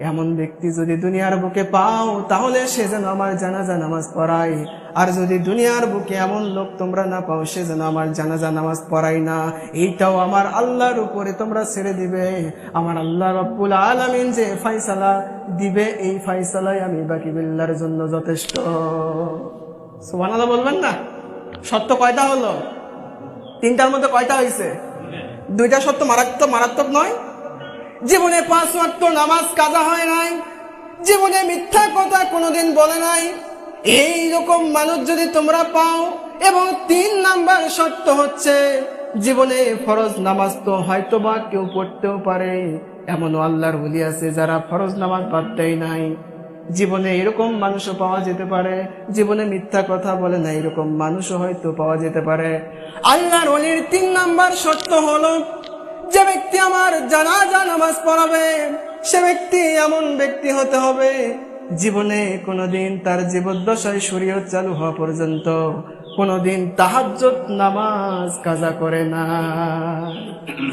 এমন ব্যক্তি যদি দুনিয়ার বুকে পাও তাহলে সে যেন আমার জানাজা নামাজ পড়ায়। আর যদি দুনিয়ার বুকে এমন লোক তোমরা না পাও, সে যেন আমার জানাজা নামাজ পড়ায় না। এইটাও আমার আল্লাহর উপরে তোমরা ছেড়ে দিবে। আমার আল্লাহ রব্বুল আলামিন যে ফয়সালা দিবে, এই ফয়সালাই আমি বাকি বিল্লাহর জন্য যথেষ্ট। সুবহানাল্লাহ বলবেন না? সত্য কয়টা হলো? 3টার মধ্যে কয়টা হয়েছে? 2টা সত্য মারাত্মক নয়? জীবনে 5 ওয়াক্ত নামাজ কাজা হয় নাই, জীবনে মিথ্যা কথা কোনোদিন বলে নাই, এই রকম মানুষ যদি তোমরা পাও, এবং 3 নাম্বার শর্ত হচ্ছে জীবনে ফরজ নামাজ তো হয়তো বা কেউ পড়তেও পারে, এমনও আল্লাহর ওলি আছে যারা ফরজ নামাজ বাদ দেয় নাই। জীবনে এরকম মানুষও পাওয়া যেতে পারে, জীবনে মিথ্যা কথা বলে না, এরকম মানুষও হয়তো পাওয়া যেতে পারে। আল্লাহর ওলির 3 নাম্বার শর্ত হলো যে ব্যক্তি আমার জানাজা নামাজ পড়াবে সে ব্যক্তি এমন ব্যক্তি হতে হবে জীবনে কোনোদিন তার জীবদ্দশায় শরীয়ত চালু হওয়া পর্যন্ত কোনোদিন তাহাজ্জুদ নামাজ কাজা করে না।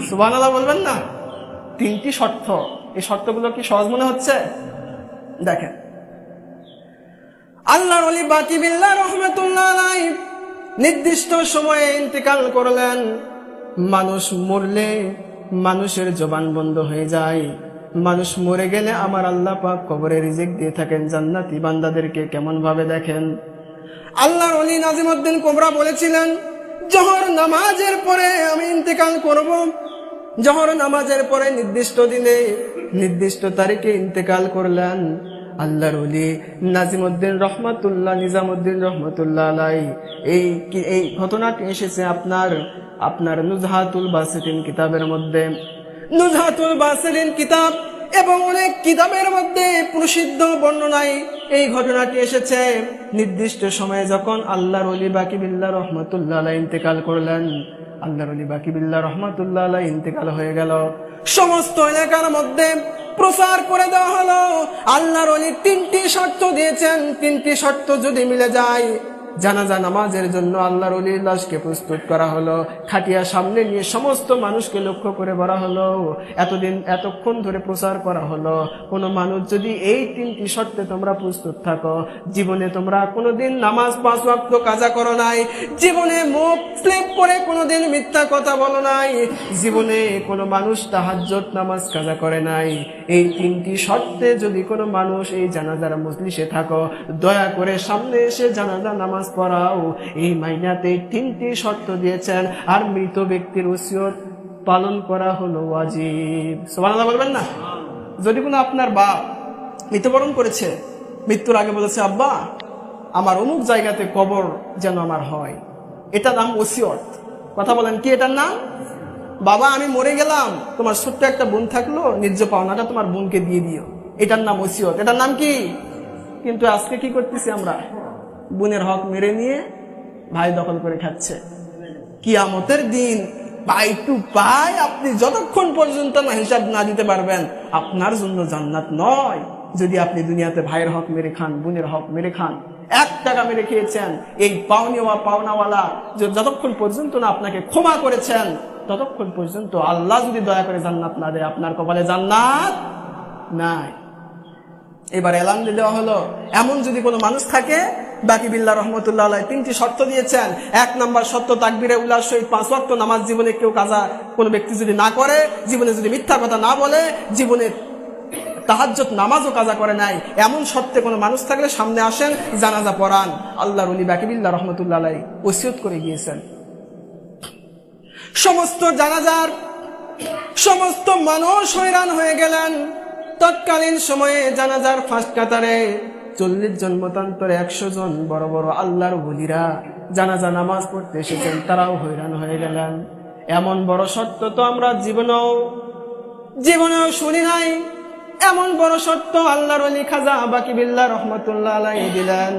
সুবহানাল্লাহ বলবেন না? 3টি শর্ত, এই শর্তগুলো কি সহজ মনে হচ্ছে? দেখেন, আল্লাহর ওলি বাকি বিল্লাহ রহমাতুল্লাহ আলাইহি নির্দিষ্ট সময়ে ইন্তেকাল করলেন। মানুষ মরলে মানুষের জবান বন্ধ হয়ে যায়, মানুষ মরে গেলে আমার আল্লাহ পাক কবরে রিজিক দিয়ে থাকেন জান্নাতি বান্দাদেরকে। কেমন ভাবে দেখেন, আল্লাহর ওলি নাজিমউদ্দিন কোবরা বলেছিলেন, জোহর নামাজের পরে আমি ইন্তেকাল করব। জোহর নামাজের পরে নির্দিষ্ট দিনে নির্দিষ্ট তারিখে ইন্তেকাল করলেন আল্লাহর ওলি নাজিমউদ্দিন নিজামউদ্দিন রহমতুল্লাহ আলাইহি। এই ঘটনাটি এসেছে আপনার নুজহাতুল বাসিরিন কিতাবের মধ্যে। নুজহাতুল বাসিরিন কিতাব এবং অনেক কিতাবের মধ্যে প্রসিদ্ধ বর্ণনায় এই ঘটনাটি এসেছে। নির্দিষ্ট সময়ে যখন আল্লাহর ওলি বাকিবিল্লাহ রহমতুল্লাহ আলাইহি ইন্তেকাল করলেন, আল্লাহর ওলি বাকিবিল্লাহ রহমতুল্লাহ আলাইহি ইন্তেকাল হয়ে গেল, সমস্ত এলাকার মধ্যে প্রচার করে দেওয়া হলো আল্লাহর ওলি 3টি শর্ত দিয়েছেন, 3টি শর্ত যদি মিলে যায় জানাজা নামাজের জন্য আল্লাহর ওলির লাশকে প্রস্তুত করা হলো। খাটিয়া সামনে নিয়ে সমস্ত মানুষকে লক্ষ্য করে বলা হলো, এতক্ষণ ধরে প্রচার করা হলো, কোনো মানুষ যদি এই 3টি শর্তে তোমরা প্রস্তুত থাকো, জীবনে তোমরা কোনোদিন নামাজ 5 ওয়াক্ত কাজা করো নাই, জীবনে মুখ স্লিপ করে কোনোদিন মিথ্যা কথা বলো নাই, জীবনে কোনো মানুষ তাহাজ্জুদ নামাজ কাজা করে নাই, এই 3টি শর্তে যদি কোনো মানুষ এই জানাজার মজলিসে থাকো, দয়া করে সামনে এসে জানাজা নামাজ পড়াও। এই মাইনাতে 3টি শর্ত দিয়েছেন। আর মৃত ব্যক্তির ওসিয়ত পালন করা হলো ওয়াজিব। সুবহানাল্লাহ বলবেন না? যদি কোনো আপনার বাপ মৃত্যুবরণ করেছে, মৃত্যুর আগে বলেছে, আব্বা আমার অমুক জায়গাতে কবর যেন আমার হয়, এটা নাম ওসিয়ত। কথা বলেন, কি এটার নাম? বাবা আমি মরে গেলাম, তোমার ছোট্ট একটা বোন থাকলো, ন্যায্য পাওনাটা তোমার বোনকে দিয়ে দিও, এটার নাম ওসিয়ত। এটার নাম কি? কিন্তু আজকে কি করতেছি আমরা? বোনের হক মেরে নিয়ে ভাই দখল করে খাচ্ছে। কিয়ামতের দিন পাই টু পাই আপনি যতক্ষণ পর্যন্ত না হিসাব না দিতে পারবেন, আপনার জন্য জান্নাত নয়। যদি আপনি দুনিয়াতে ভাইয়ের হক মেরে খান, বোনের হক মেরে খান, 1 টাকা মেরে খেয়েছেন, এই পাওনাওয়ালা যতক্ষণ পর্যন্ত না আপনাকে ক্ষমা করেছেন, ততক্ষণ পর্যন্ত আল্লাহ যদি দয়া করে জান্নাত না দেয়, আপনার কপালে জান্নাত নাই। এবার এলান দেওয়া হলো, এমন যদি কোনো মানুষ থাকে, বাকিবিল্লাহ রহমতুল্লাহ আলাইহি 3টি শর্ত দিয়েছেন। 1 নম্বর শর্ত, তাকবীরে উলার সহিত 5 ওয়াক্ত নামাজ জীবনে কেউ কাজা কোনো ব্যক্তি যদি না করে, জীবনে যদি মিথ্যা কথা না বলে, জীবনে তাহাজ্জুদ নামাজও কাজা করে নাই, এমন শর্তে কোনো মানুষ থাকলে সামনে আসেন, জানাজা পড়ান। আল্লাহর ওলি বাকিবিল্লাহ রহমতুল্লাহ আলাইহি ওসিয়ত করে গিয়েছেন। সমস্ত জানাজার সমস্ত মানুষ হয়রান হয়ে গেলেন। তৎকালীন সময়ে জানাজার ফার্স্ট কাতারে 40 জন মতান্তরে 100 জন বড় বড় আল্লাহর ওলিরা জানাজা নামাজ পড়তে এসেছেন, তারাও হয়রান হয়ে গেলেন। এমন বড় সত্য তো আমরা জীবনেও শুনি নাই। এমন বড় সত্য আল্লাহর ওলি খাজা বাকিবিল্লাহ রহমতুল্লাহ আলাইহি দিলেন।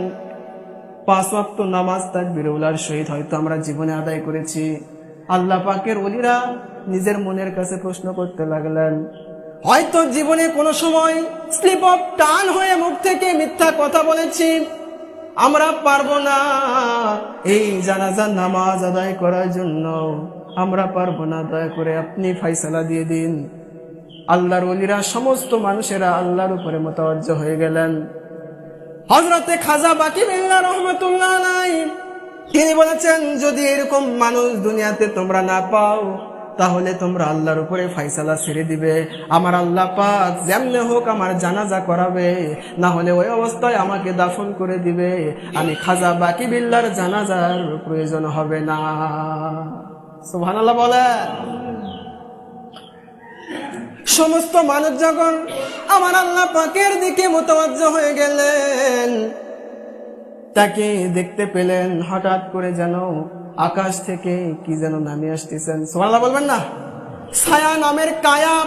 5 ওয়াক্ত নামাজ তাকবীরে উলার সহিত হয়তো আমরা জীবনে আদায় করেছি। আল্লাহ পাকের ওলিরা নিজের মনের কাছে প্রশ্ন করতে লাগলেন, হয়তো জীবনে কোনো সময় স্লিপ অফ টান হয়ে মুখ থেকে মিথ্যা কথা বলেছি, আমরা পারবো না এই জানাজার নামাজ আদায় করার জন্য, আমরা পারবো না, দয়া করে আপনি ফায়সালা দিয়ে দিন। আল্লাহর ওলিরা সমস্ত মানুষেরা আল্লাহর উপরে মুতাওয়াজ্জহ হয়ে গেলেন। হযরতে খাজা বাকিবিল্লাহ রহমাতুল্লাহ আলাইহি তিনি বলেছেন, যদি এরকম মানুষ দুনিয়াতে তোমরা না পাও, তাহলে তোমরা আল্লাহর উপরে ফায়সালা ছেড়ে দিবে। আমার আল্লাহ পাক যেমনে হোক আমার জানাজা করাবে, না হলে ওই অবস্থায় আমাকে দাফন করে দিবে। আমি খাজা বাকিবিল্লাহর জানাজার প্রয়োজন হবে না। সুবহানাল্লাহ বলে। সমস্ত মানুষ যখন আমার আল্লাহ পাকের দিকে মুতাওয়াজ্জহ হয়ে গেলেন, তাকে দেখতে পেলেন, হঠাৎ করে যেন আকাশ থেকে কি যেন নামে আসতেছেন। সুবহানাল্লাহ বলবেন না? ছায়া নামের কায়া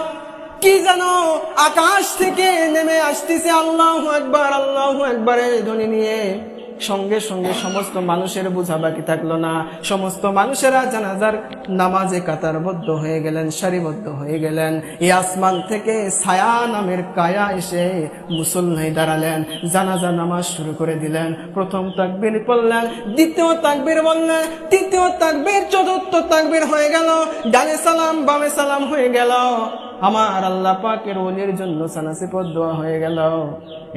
কি যেন আকাশ থেকে নেমে আসতেছে। আল্লাহু আকবার, আল্লাহু আকবারের ধ্বনি নিয়ে সঙ্গে সঙ্গে সমস্ত মানুষের বোঝা বাকি থাকলো না। সমস্ত মানুষেরা জানাজার নামাজে কাতারবদ্ধ হয়ে গেলেন, সারিবদ্ধ হয়ে গেলেন। এই আসমান থেকে ছায়া নামের কায়া এসে মুসল্লায় দাঁড়ালেন, জানাজা নামাজ শুরু করে দিলেন। প্রথম তাকবীর পড়লেন, দ্বিতীয় তাকবীর বললেন, তৃতীয় তাকবীর, চতুর্থ তাকবীর হয়ে গেল, ডানে সালাম বামে সালাম হয়ে গেল। আমার আল্লাহ পাকের ওলির জন্য সানাসিপত দোয়া হয়ে গেল।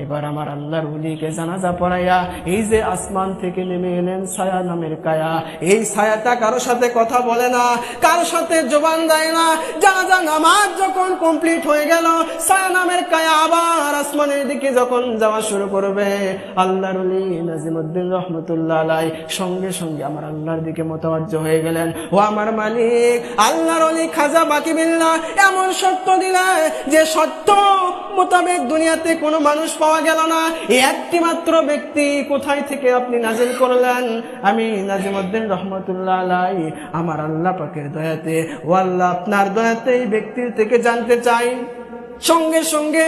এবার আমার আল্লাহর ওলিকে জানাজা পড়াইয়া এই যে আসমান থেকে নেমে এলেন ছায়া নামের কায়া, এই ছায়াটা কারো সাথে কথা বলে না, কারো সাথে জবান দেয় না। জানাজা নামাজ যখন কমপ্লিট হয়ে গেল, ছায়া নামের কায়া আবার আসমানের দিকে যখন যাওয়া শুরু করবে, আল্লাহর ওলি নাজিমউদ্দিন রহমতুল্লাহ আলাই সঙ্গে সঙ্গে আমার আল্লাহর দিকে মোতাওয়াজ্জহ হয়ে গেলেন। ও আমার মালিক, আল্লাহর ওলি খাজা বাকি বিল্লাহ এমন সত্য দিলে যে সত্য মোতাবেক দুনিয়াতে কোনো মানুষ পাওয়া গেল না। একটি মাত্র ব্যক্তি কোথায় থেকে আপনি নাজিল করলেন? আমি নাজিমউদ্দিন রহমতুল্লাহ আলাই আমার আল্লাহ পাকের দয়াতে, ও আল্লাহ আপনার দয়াতে এই ব্যক্তির থেকে জানতে চাই। সঙ্গে সঙ্গে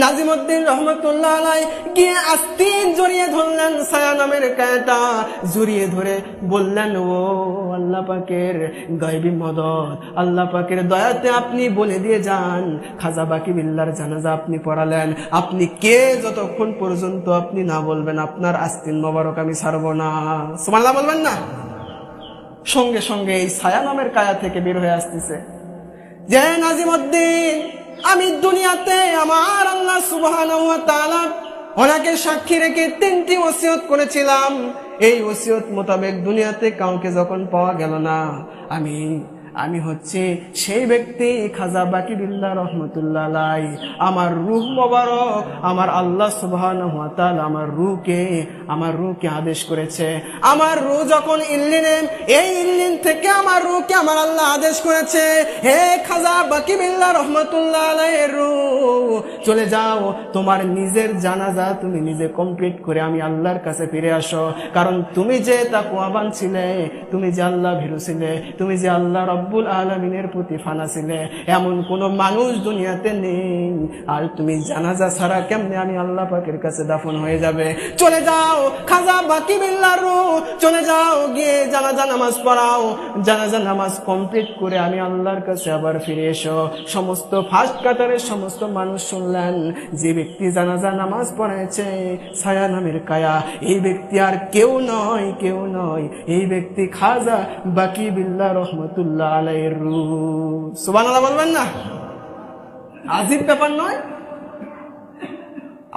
নাজিমউদ্দিন রহমতুল্লাহ আলাই গিয়ে আস্তিন জড়িয়ে ধরলেন ছায়া নামের কায়াটা, জড়িয়ে ধরে বললেন, ও আল্লাহ পাকের গায়বী মদদ, আল্লাহ পাকের দয়াতে আপনি বলে দিয়ে যান খাজা বাকি বিল্লাহর জানাজা আপনি পড়ালেন, আপনি কে যতক্ষণ পর্যন্ত আপনি না বলবেন আপনার আস্তিন মোবারক আমি ছাড়ব না। সুবহানাল্লাহ বলবেন না? সঙ্গে সঙ্গে এই ছায়া নামের কায়া থেকে বের হয়ে আসতেছে যে নাজিমউদ্দিন, আমি দুনিয়াতে আমার আল্লাহ সুবহানাহু ওয়া তাআলা ওনাকে সাক্ষী রেখে 3টি ওসিয়ত করেছিলাম। এই ওসিয়ত মোতাবেক দুনিয়াতে কাউকে যখন পাওয়া গেল না, আমি হচ্ছে সেই ব্যক্তি খাজা বাকি বিল্লাহ রহমতুল্লাহ আলাই। আমার রূহ মোবারক আমার আল্লাহ সুবহানাহু ওয়া তাআলা আমার রূহকে আদেশ করেছে। আমার রূহ যখন ইল্লিনে, এই ইল্লিন থেকে আমার রূহকে আমার আল্লাহ আদেশ করেছে, হে খাজা বাকি বিল্লাহ রহমতুল্লাহ আলাইহির রূহ, চলে যাও, তোমার নিজের জানাজা তুমি নিজে কমপ্লিট করে আমি আল্লাহর কাছে ফিরে আসো। কারণ তুমি যে তাকওয়াবান ছিলে, তুমি যে আল্লাহ ভীরু ছিলে, তুমি যে আল্লাহ রব্বুল আলামিনের প্রতি ফানা ছিলে, এমন কোন মানুষ দুনিয়াতে নেই। আর তুমি জানাজা ছাড়া কেমনে আমি আল্লাহ পাকের কাছে দাফন হয়ে যাবে? চলে যাও খাজা বাকি বিল্লাহর রূহ, চলে যাও, গিয়ে জানাজা নামাজ পড়াও, জানাজা নামাজ কমপ্লিট করে আমি আল্লাহর কাছে আবার ফিরে এসো। সমস্ত ফার্স্ট কাতারের সমস্ত মানুষ শুনলেন যে ব্যক্তি জানাজা নামাজ পড়াইছে ছায়া নামের কায়া, এই ব্যক্তি আর কেউ নয়, এই ব্যক্তি খাজা বাকি বিল্লাহ রহমতুল্লাহ আলাইহির রূহ। সুবহানাল্লাহ বলবেন না? আজীব ব্যাপার নয়?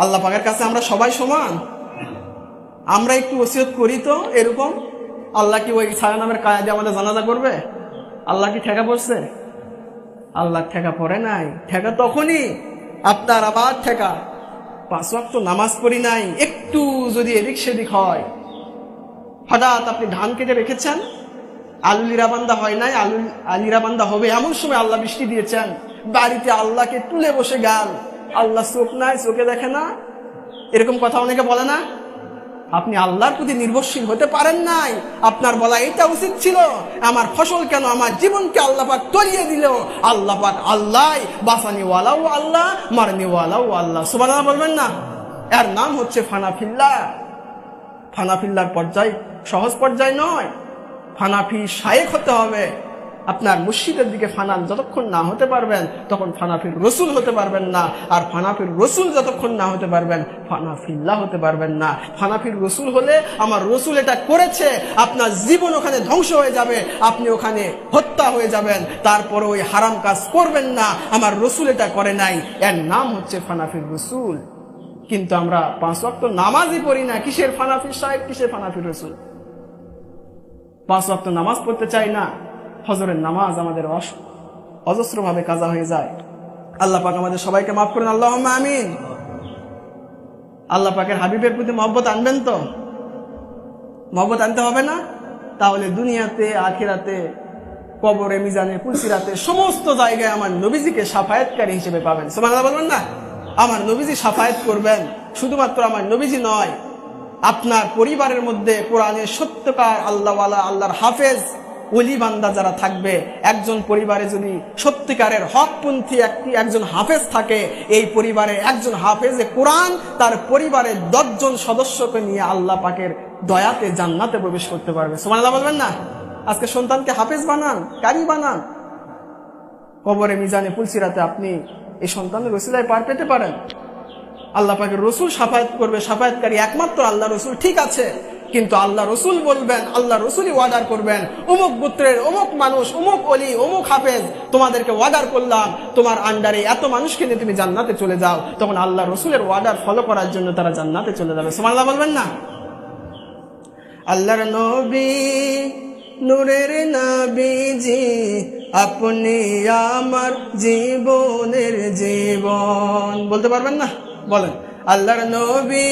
আল্লাহ পাকের কাছে আমরা সবাই সমান। আমরা একটু ওসিয়ত করি তো এরকম, আল্লাহ কি ওই ছায়া নামের কায়া দিয়ে আমাদের জানাজা করবে? আল্লাহ কি ঠেকা পড়ছে? আল্লাহ ঠেকা পড়ে নাই। ঠেকা তখনই আপনার আবার ঠেকা 5 ওয়াক্ত নামাজ পড়ি নাই, একটু যদি এদিক সেদিক হয়, হঠাৎ আপনি ধান কেটে রেখেছেন, আলু লিরাবান্দা হয় নাই, আলিরাবান্দা হবে, এমন সময় আল্লাহ বৃষ্টি দিয়েছেন, বাড়িতে আল্লাহকে তুলে বসে গেল, আল্লাহ চোখ নাই, চোখে দেখে না, এরকম কথা অনেকে বলে না? আপনি আল্লাহর প্রতি নির্ভরশীল হতে পারেন নাই। আপনার বলা এটা উচিত ছিল, আমার ফসল কেন, আমার জীবনকে আল্লাহ পাক তলিয়ে দিল, আল্লাহ পাক আল্লাহ, বাঁচানি ওয়ালাও আল্লাহ, মারনি ওয়ালাও আল্লাহ। সুবহানাল্লাহ বলবেন না? এর নাম হচ্ছে ফানাফিল্লাহ। ফানাফিল্লাহর পর্যায় সহজ পর্যায় নয়, ফানাফি শায়েখ হতে হবে। আপনার মুর্শিদের দিকে ফানান যতক্ষণ না হতে পারবেন তখন ফানাফির রসুল হতে পারবেন না, আর ফানাফির রসুল যতক্ষণ না হতে পারবেন ফানাফিল্লাহ হতে পারবেন না। ফানাফির রসুল হলে আমার রসুল এটা করেছে, আপনার জীবন ওখানে ধ্বংস হয়ে যাবে, আপনি ওখানে হত্যা হয়ে যাবেন, তারপরে ওই হারাম কাজ করবেন না, আমার রসুল এটা করে নাই, এর নাম হচ্ছে ফানাফির রসুল। কিন্তু আমরা 5 ওয়াক্ত নামাজই পড়ি না, কিসের ফানাফির সাহেব, কিসের ফানাফির রসুল? 5 ওয়াক্ত নামাজ পড়তে চাই না, ফজরের নামাজ আমাদের অজস্রভাবে কাজা হয়ে যায়। আল্লাহ পাক আমাদের সবাইকে মাফ করেন, আল্লাহুম্মা আমিন। আল্লাহ পাকের হাবিবের প্রতি মহব্বত আনবেন তো? মহব্বত আনতে হবে না? তাহলে দুনিয়াতে, আখিরাতে, কবরে, মিজানে, পুলসিরাতে, সমস্ত জায়গায় আমার নবীজিকে শাফায়াতকারী হিসেবে পাবেন। সুবহানাল্লাহ বলবেন না? আমার নবীজি শাফায়াত করবেন। শুধুমাত্র আমার নবীজি নয়, আপনার পরিবারের মধ্যে কোরআনের সত্যকার আল্লাহওয়ালা, আল্লাহর হাফেজ, ওলি বান্দা যারা থাকবে, একজন পরিবারে যদি সত্যিকারের হকপন্থী একজন হাফেজ থাকে, এই পরিবারে একজন হাফেজে কোরআন তার পরিবারের 10 জন সদস্যকে নিয়ে আল্লাহ পাকের দয়াতে জান্নাতে প্রবেশ করতে পারবে। সুবহানাল্লাহ বলবেন না? আজকে সন্তানকে হাফেজ বানান, কারি বানান, কবরে, মিজানে, পুলসিরাতে আপনি এই সন্তানের ওসিলায় পার পেতে পারেন। আল্লাহ পাকের রসুল শাফায়াত করবে, শাফায়াতকারী একমাত্র আল্লাহ রসুল। ঠিক আছে, কিন্তু আল্লাহ রসুল বলবেন, আল্লাহ রসুলই ওয়াদার করবেন, অমুক গোত্রের অমুক মানুষ, অমুক অলি, অমুক হাফেজ, তোমাদেরকে ওয়াদার করলাম তোমার আন্ডারে এত মানুষকে নিয়ে তুমি জান্নাতে চলে যাও। তখন আল্লাহ রসুলের ওয়াদার ফলো করার জন্য তারা জান্নাতে চলে যাবে। সুবহানাল্লাহ বলবেন না? আল্লাহর নবী, নূরের নবীজি, আপনি আমার জীবনের জীবন। বলতে পারবেন না? বলেন। আল্লাহর নবী,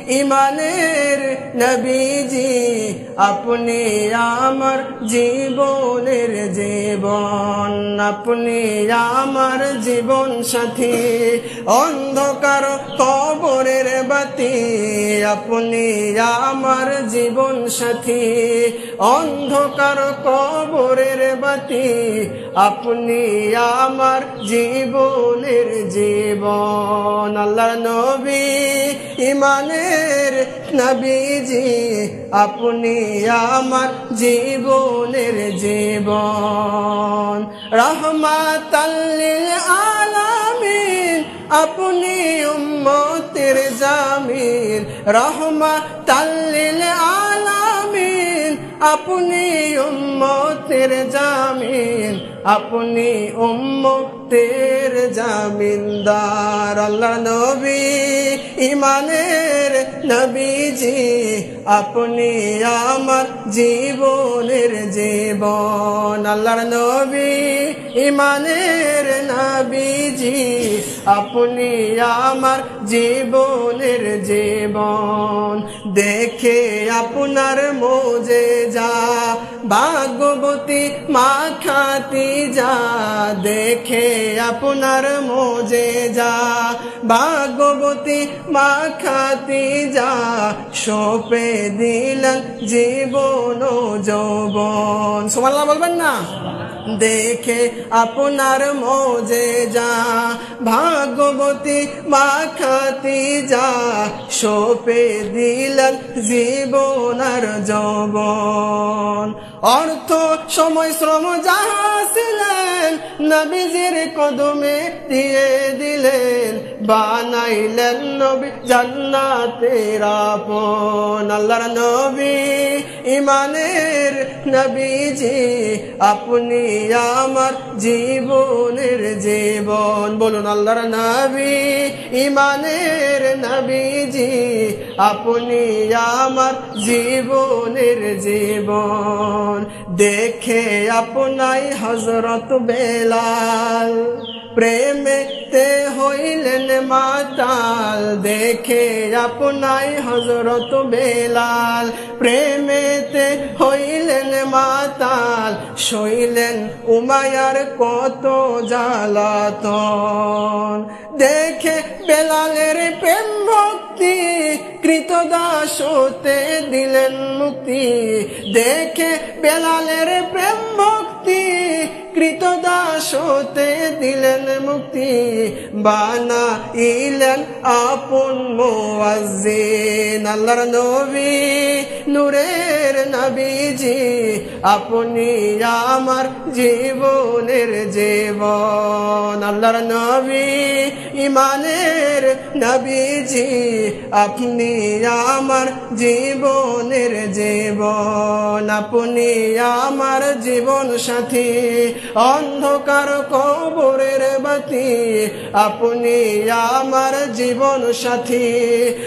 ইমানের নবীজি, আপনি আমার জীবনের জীবন। আপনি আমার জীবন সাথী, অন্ধকার কবরের বাতি। আপনি আমার জীবন সাথী, অন্ধকার কবরের বাতি। আপনি আমার জীবনের জীবন। আল্লাহর নবী, ইমানের নবীজি, আপনি আমার জীবনের জীবন। রাহমাতাল লিল আলামিন, আপনি উম্মতের জামিন। রাহমাতাল লিল আলামিন, আপনি উম্মতের জামিন। আপনি উম্মতের জামিনদার। আল্লাহ নবী, ইমানের নবীজি, আপনি আমার জীবনের জীবন। আল্লাহর নবী, ইমানের নবীজি, আপনি আমার জীবনের জীবন। দেখে আপনার মোজেজা, ভাগবতী মা খাদিজা। দেখে আপনার মোজেজা, ভাগবতী মা খাদিজা। সঁপে দিলেন জীবন ও যৌবন। সুবহানাল্লাহ বলবেন না? দেখে আপনার মোজেজা, ভাগবতী মা খাদিজা। সঁপে দিলেন জীবন আর যৌবন। অর্থ সময় শ্রম যাহা ছিলেন, নবীজির কদমে দিয়ে দিলেন। বানাইলেন নবী জান্নাতের আপন। আল্লাহর নবী, ইমানের নবীজি, আপনি আমার জীবনের জীবন। বলুন আল্লাহর নবী, ইমানের নবীজি, আপনি আমার জীবনের জীবন। দেখে আপনাই হযরত বেলাল, প্রেমেতে হইলেন মাতাল। দেখে আপনাই হযরত বেলাল, প্রেমেতে হইলেন মাতাল। সইলেন উমায়ার কত জ্বালাতন। দেখে বেলালের প্রেম ভক্তি, কৃতদাস হতে দিলেন মুক্তি। দেখে বেলালের প্রেম ভক্তি, কৃতদাস হতে দিলেন মুক্তি। বানাইলেন আপন মুয়াজ্জিন। আল্লাহর নবী, নূরের নবীজি, আপনি আমার জীবনের জীবন। আল্লাহর নবী, ইমানের নবীজি, আপনি আমার জীবনের জীবন। আপনি আমার জীবন সাথী, অন্ধকার কবরের বাতি। আপনি আমার জীবন সাথী,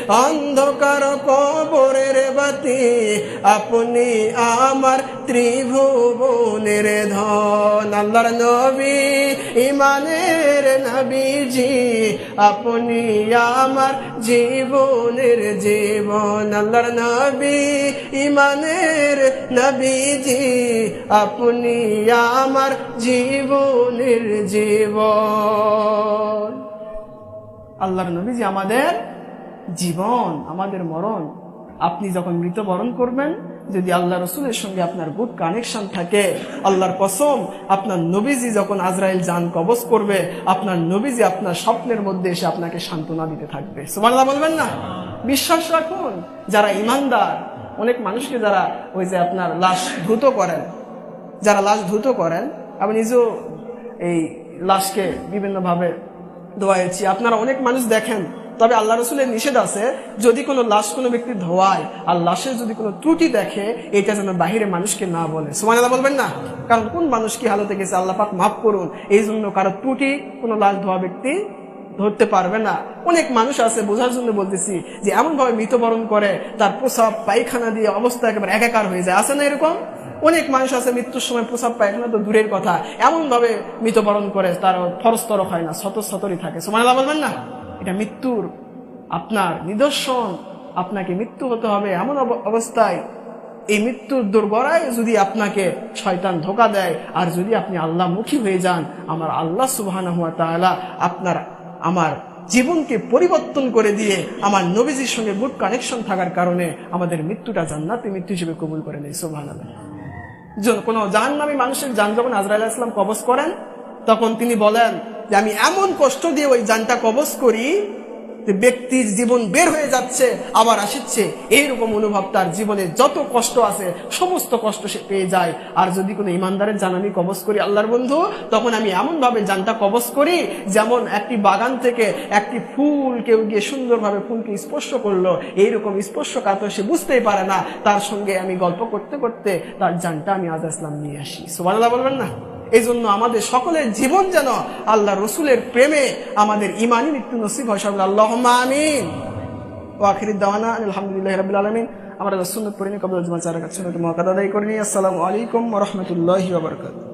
অন্ধকার কবরের বাতি। আপনি আমার ত্রিভুবনের ধন। আল্লাহর নবী, ইমানের নবীজি, আপনি আমার জীবনের জীবন। আল্লাহর নবী, ইমানের নবীজি, আপনি আমার জীবনের জীবন। আল্লাহর নবীজি আমাদের জীবন, আমাদের মরণ। আপনি যখন মৃত্যুবরণ করবেন, যদি আল্লাহ রসুলের সঙ্গে আপনার গুড কানেকশন থাকে, আল্লাহর কসম, আপনার নবীজি যখন আজরাইল জান কবজ করবে, আপনার নবীজি আপনার স্বপ্নের মধ্যে এসে আপনাকে সান্ত্বনা দিতে থাকবে। সুবহানাল্লাহ বলবেন না? বিশ্বাস রাখুন। যারা ইমানদার, অনেক মানুষকে যারা ওই যে আপনার লাশ ধুত করেন, যারা লাশ ধুত করেন, আমি নিজেও এই লাশকে বিভিন্নভাবে ধোয়াইছি। আপনারা অনেক মানুষ দেখেন তবে আল্লাহ রসুলের নিষেধ আছে, যদি কোনো লাশ কোনো ব্যক্তি ধোয়ায় আর লাশের যদি কোনো ত্রুটি দেখে, এটা যেন বাহিরে মানুষকে না বলে। সুবহানাল্লাহ বলবেন না? কারণ কোন মানুষ কি হালতে গেছে, আল্লাহ পাক মাফ করুন, এই জন্য কারো ত্রুটি কোনো লাশ ধোয়া ব্যক্তি ধরতে পারবে না। অনেক মানুষ আছে, বোঝার জন্য বলতেছি, যে এমন ভাবে মৃত্যুবরণ করে তার প্রসাব পায়খানা দিয়ে অবস্থা একেবারে একাকার হয়ে যায়। আছে না এরকম? অনেক মানুষ আছে মৃত্যুর সময় প্রসাব পায়খানা তো দূরের কথা, এমন ভাবে মৃত্যুবরণ করে তার ফরস্তর হয় না, সতরই থাকে। সুবহানাল্লাহ বলবেন না? এটা মৃত্যুর আপনার নিদর্শন। আপনাকে মৃত্যু হতে হবে এমন অবস্থায়, এই মৃত্যুর দোরগোড়ায় যদি আপনাকে শয়তান ধোকা দেয়, আর যদি আপনি আল্লাহমুখী হয়ে যান, আমার আল্লাহ সুবহানাহু ওয়া তাআলা আমার জীবনকে পরিবর্তন করে দিয়ে আমার নবীজির সঙ্গে গুড কানেকশন থাকার কারণে আমাদের মৃত্যুটা জান্নাতি মৃত্যু হিসেবে কবুল করে নেয়। সুবহানাল্লাহ। কোন জাহান্নামী মানুষের জান যখন আজরাইল আলাইহিস সালাম কবজ করেন, তখন তিনি বলেন যে আমি এমন কষ্ট দিয়ে ওই জানটা কবজ করি যে ব্যক্তির জীবন বের হয়ে যাচ্ছে আবার আসছে, এইরকম অনুভব তার জীবনে যত কষ্ট আছে সমস্ত কষ্ট সে পেয়ে যায়। আর যদি কোনো ইমানদারের জান আমি কবজ করি আল্লাহর বন্ধু, তখন আমি এমন ভাবে জানটা কবজ করি যেমন একটি বাগান থেকে একটি ফুল কেউ গিয়ে সুন্দরভাবে ফুলকে স্পর্শ করলো, এইরকম স্পর্শকাতর সে বুঝতেই পারে না, তার সঙ্গে আমি গল্প করতে করতে তার জানটা আমি আজ ইসলাম নিয়ে আসি। সুবহানাল্লাহ বলবেন না? এই জন্য আমাদের সকলের জীবন যেন আল্লাহ রসুলের প্রেমে আমাদের ইমানি মৃত্যু নসিব হয়। সবাই আল্লাহুম্মা আমিন। ওয়া আখিরু দাওয়ানা আলহামদুলিল্লাহি রাব্বিল আলামিন। আমরা সুন্নাত পড়িনি, কবুল জমা চারা কাছে মুআক্কাদা আদায় করিনি। আসসালামু আলাইকুম ওয়া রাহমাতুল্লাহি ওয়া বারাকাতুহু।